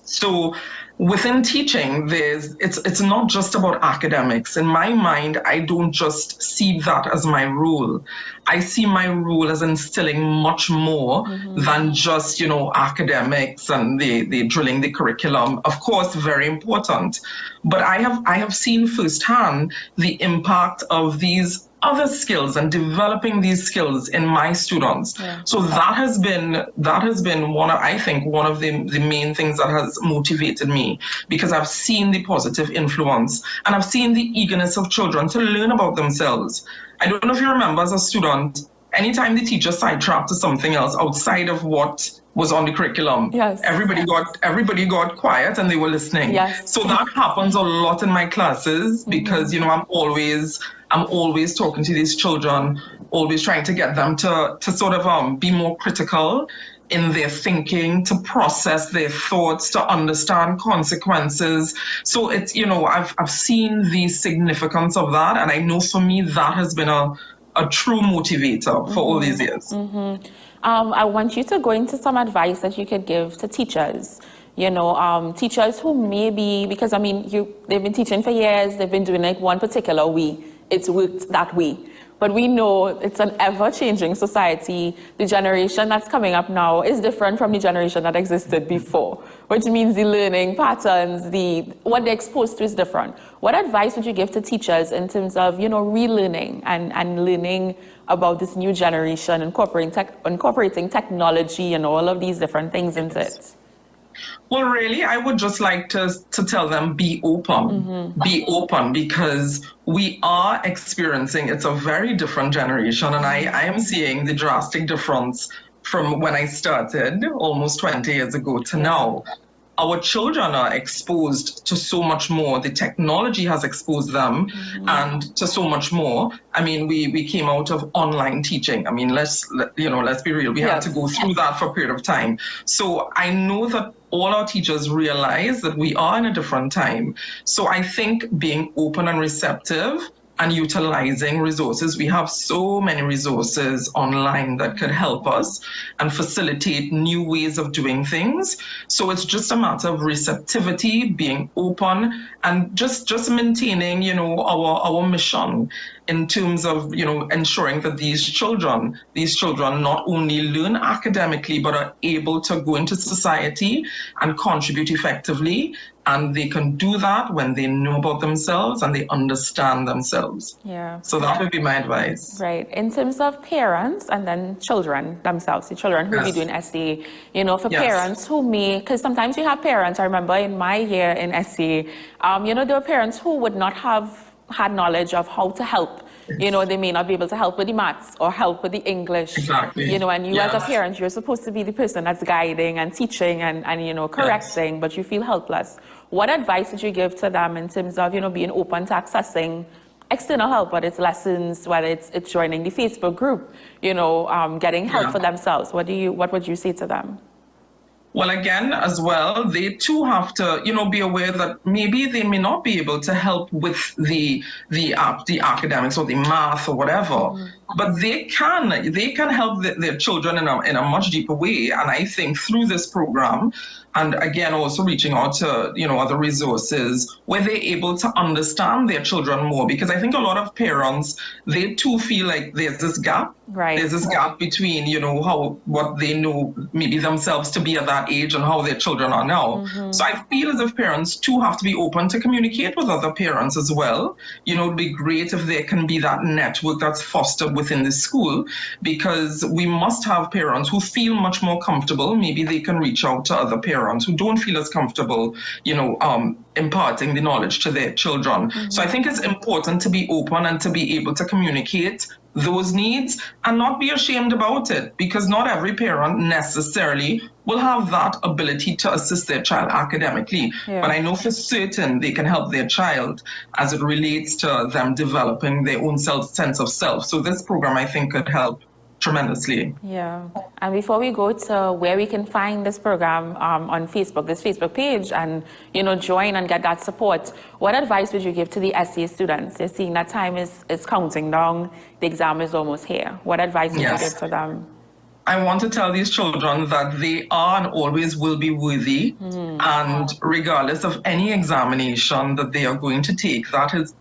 Speaker 14: So within teaching, it's not just about academics. In my mind, I don't just see that as my role. I see my role as instilling much more than just, academics and the drilling the curriculum. Of course, very important. But I have seen firsthand the impact of these other skills and developing these skills in my students. So that has been one of the main things that has motivated me, because I've seen the positive influence and I've seen the eagerness of children to learn about themselves. I don't know if you remember, as a student, anytime the teacher sidetracked to something else outside of what was on the curriculum, everybody got quiet and they were listening. So that happens a lot in my classes, because I'm always talking to these children, always trying to get them to sort of be more critical in their thinking, to process their thoughts, to understand consequences. So it's, I've seen the significance of that, and I know for me that has been a true motivator for all these years.
Speaker 1: I want you to go into some advice that you could give to teachers. Teachers who maybe, because they've been teaching for years, they've been doing like one particular way, it's worked that way. But we know it's an ever-changing society. The generation that's coming up now is different from the generation that existed before, which means the learning patterns, what they're exposed to is different. What advice would you give to teachers in terms of, relearning and learning about this new generation, incorporating technology and all of these different things into it?
Speaker 14: Well, really, I would just like to tell them, be open. Be open, because we are experiencing, it's a very different generation, and I am seeing the drastic difference from when I started almost 20 years ago to now. Our children are exposed to so much more. The technology has exposed them and to so much more. We came out of online teaching. Let's be real. We had to go through that for a period of time. So I know that all our teachers realize that we are in a different time. So I think being open and receptive and utilizing resources. We have so many resources online that could help us and facilitate new ways of doing things. So it's just a matter of receptivity, being open, and just maintaining, our mission in terms of, ensuring that these children not only learn academically, but are able to go into society and contribute effectively. And they can do that when they know about themselves and they understand themselves. So that would be my advice.
Speaker 1: Right. In terms of parents and then children themselves, the children who will be doing SE, for parents who may, because sometimes you have parents, I remember in my year in SE, there were parents who would not have had knowledge of how to help. They may not be able to help with the maths or help with the English.
Speaker 14: Exactly.
Speaker 1: And you as a parent, you're supposed to be the person that's guiding and teaching and correcting, but you feel helpless. What advice would you give to them in terms of, being open to accessing external help, whether it's lessons, whether it's joining the Facebook group, getting help for themselves? What would you say to them?
Speaker 14: Well, again, as well, they too have to, be aware that maybe they may not be able to help with the academics or the math or whatever, but they can help their children in a much deeper way. And I think through this program, and again, also reaching out to, other resources where they're able to understand their children more, because I think a lot of parents, they too feel like there's this gap.
Speaker 1: Right.
Speaker 14: There's this gap between, what they know maybe themselves to be at that age and how their children are now. So I feel as if parents too have to be open to communicate with other parents as well. It'd be great if there can be that network that's fostered within the school, because we must have parents who feel much more comfortable. Maybe they can reach out to other parents who don't feel as comfortable, imparting the knowledge to their children. So I think it's important to be open and to be able to communicate those needs and not be ashamed about it, because not every parent necessarily will have that ability to assist their child academically. But I know for certain they can help their child as it relates to them developing their own sense of self. So this program, I think, could help. tremendously.
Speaker 1: Yeah. And before we go to where we can find this program on Facebook, this Facebook page, and join and get that support, what advice would you give to the SEA students? They're seeing that time is counting down, the exam is almost here. What advice would you give to them?
Speaker 14: I want to tell these children that they are and always will be worthy, and regardless of any examination that they are going to take, that is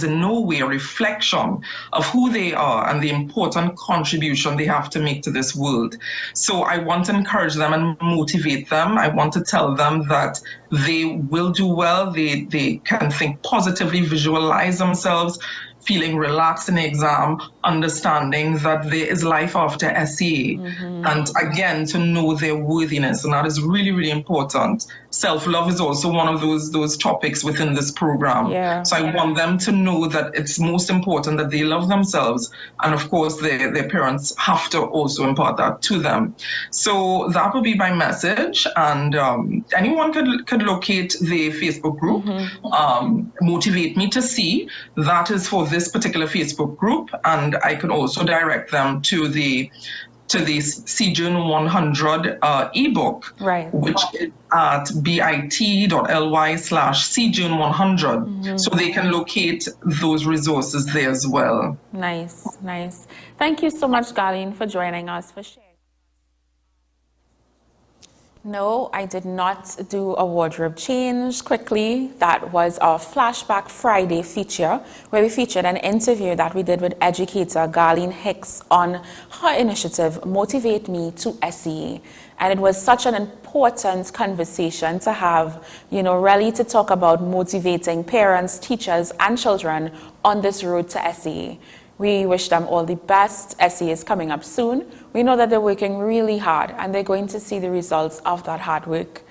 Speaker 14: in no way a reflection of who they are and the important contribution they have to make to this world. So I want to encourage them and motivate them. I want to tell them that they will do well. They can think positively, visualize themselves feeling relaxed in the exam, understanding that there is life after SEA, and again, to know their worthiness, and that is really, really important. Self-love is also one of those topics within this program. So I want them to know that it's most important that they love themselves, and of course, their parents have to also impart that to them. So that would be my message, and anyone could locate the Facebook group, Motivate Me to See. That is for this particular Facebook group, and I could also direct them to the CJUN 100 ebook, which is at bit.ly/CJUN100, so they can locate those resources there as well.
Speaker 1: Nice. Thank you so much, Garlene, for joining us, for sharing. No, I did not do a wardrobe change quickly. That was our Flashback Friday feature, where we featured an interview that we did with educator Garlene Hicks on her initiative, Motivate Me to SEA. And it was such an important conversation to have, really to talk about motivating parents, teachers, and children on this road to SEA. We wish them all the best. SEA is coming up soon. We know that they're working really hard and they're going to see the results of that hard work.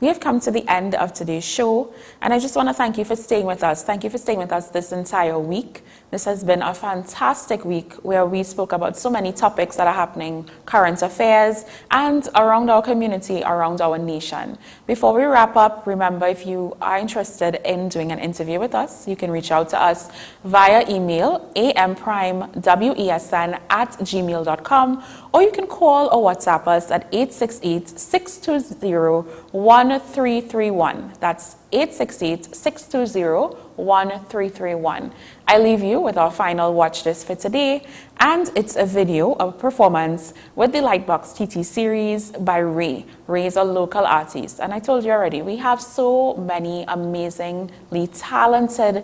Speaker 1: We have come to the end of today's show, and I just want to thank you for staying with us. Thank you for staying with us this entire week. This has been a fantastic week where we spoke about so many topics that are happening, current affairs, and around our community, around our nation. Before we wrap up, remember, if you are interested in doing an interview with us, you can reach out to us via email, amprimewesn@gmail.com, or you can call or WhatsApp us at 868-620-1331. That's 868-620-1331. I leave you with our final watch list for today, and it's a video of a performance with the Lightbox TT series by Ray. Ray is a local artist, and I told you already, we have so many amazingly talented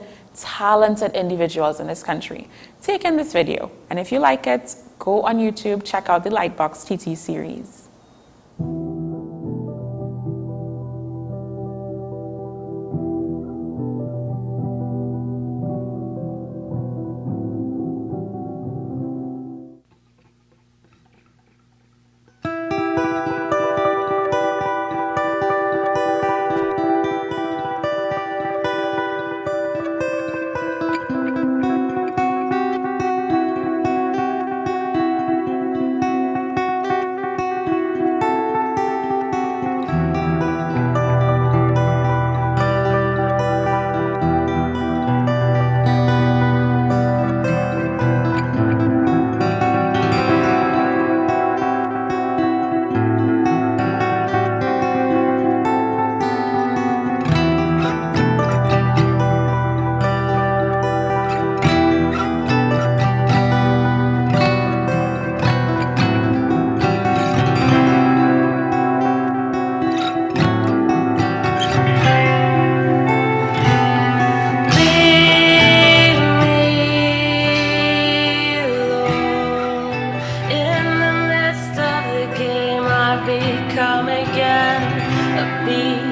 Speaker 1: individuals in this country. Take in this video, and if you like it, go on YouTube, check out the Lightbox TT series.
Speaker 15: Become again a beat.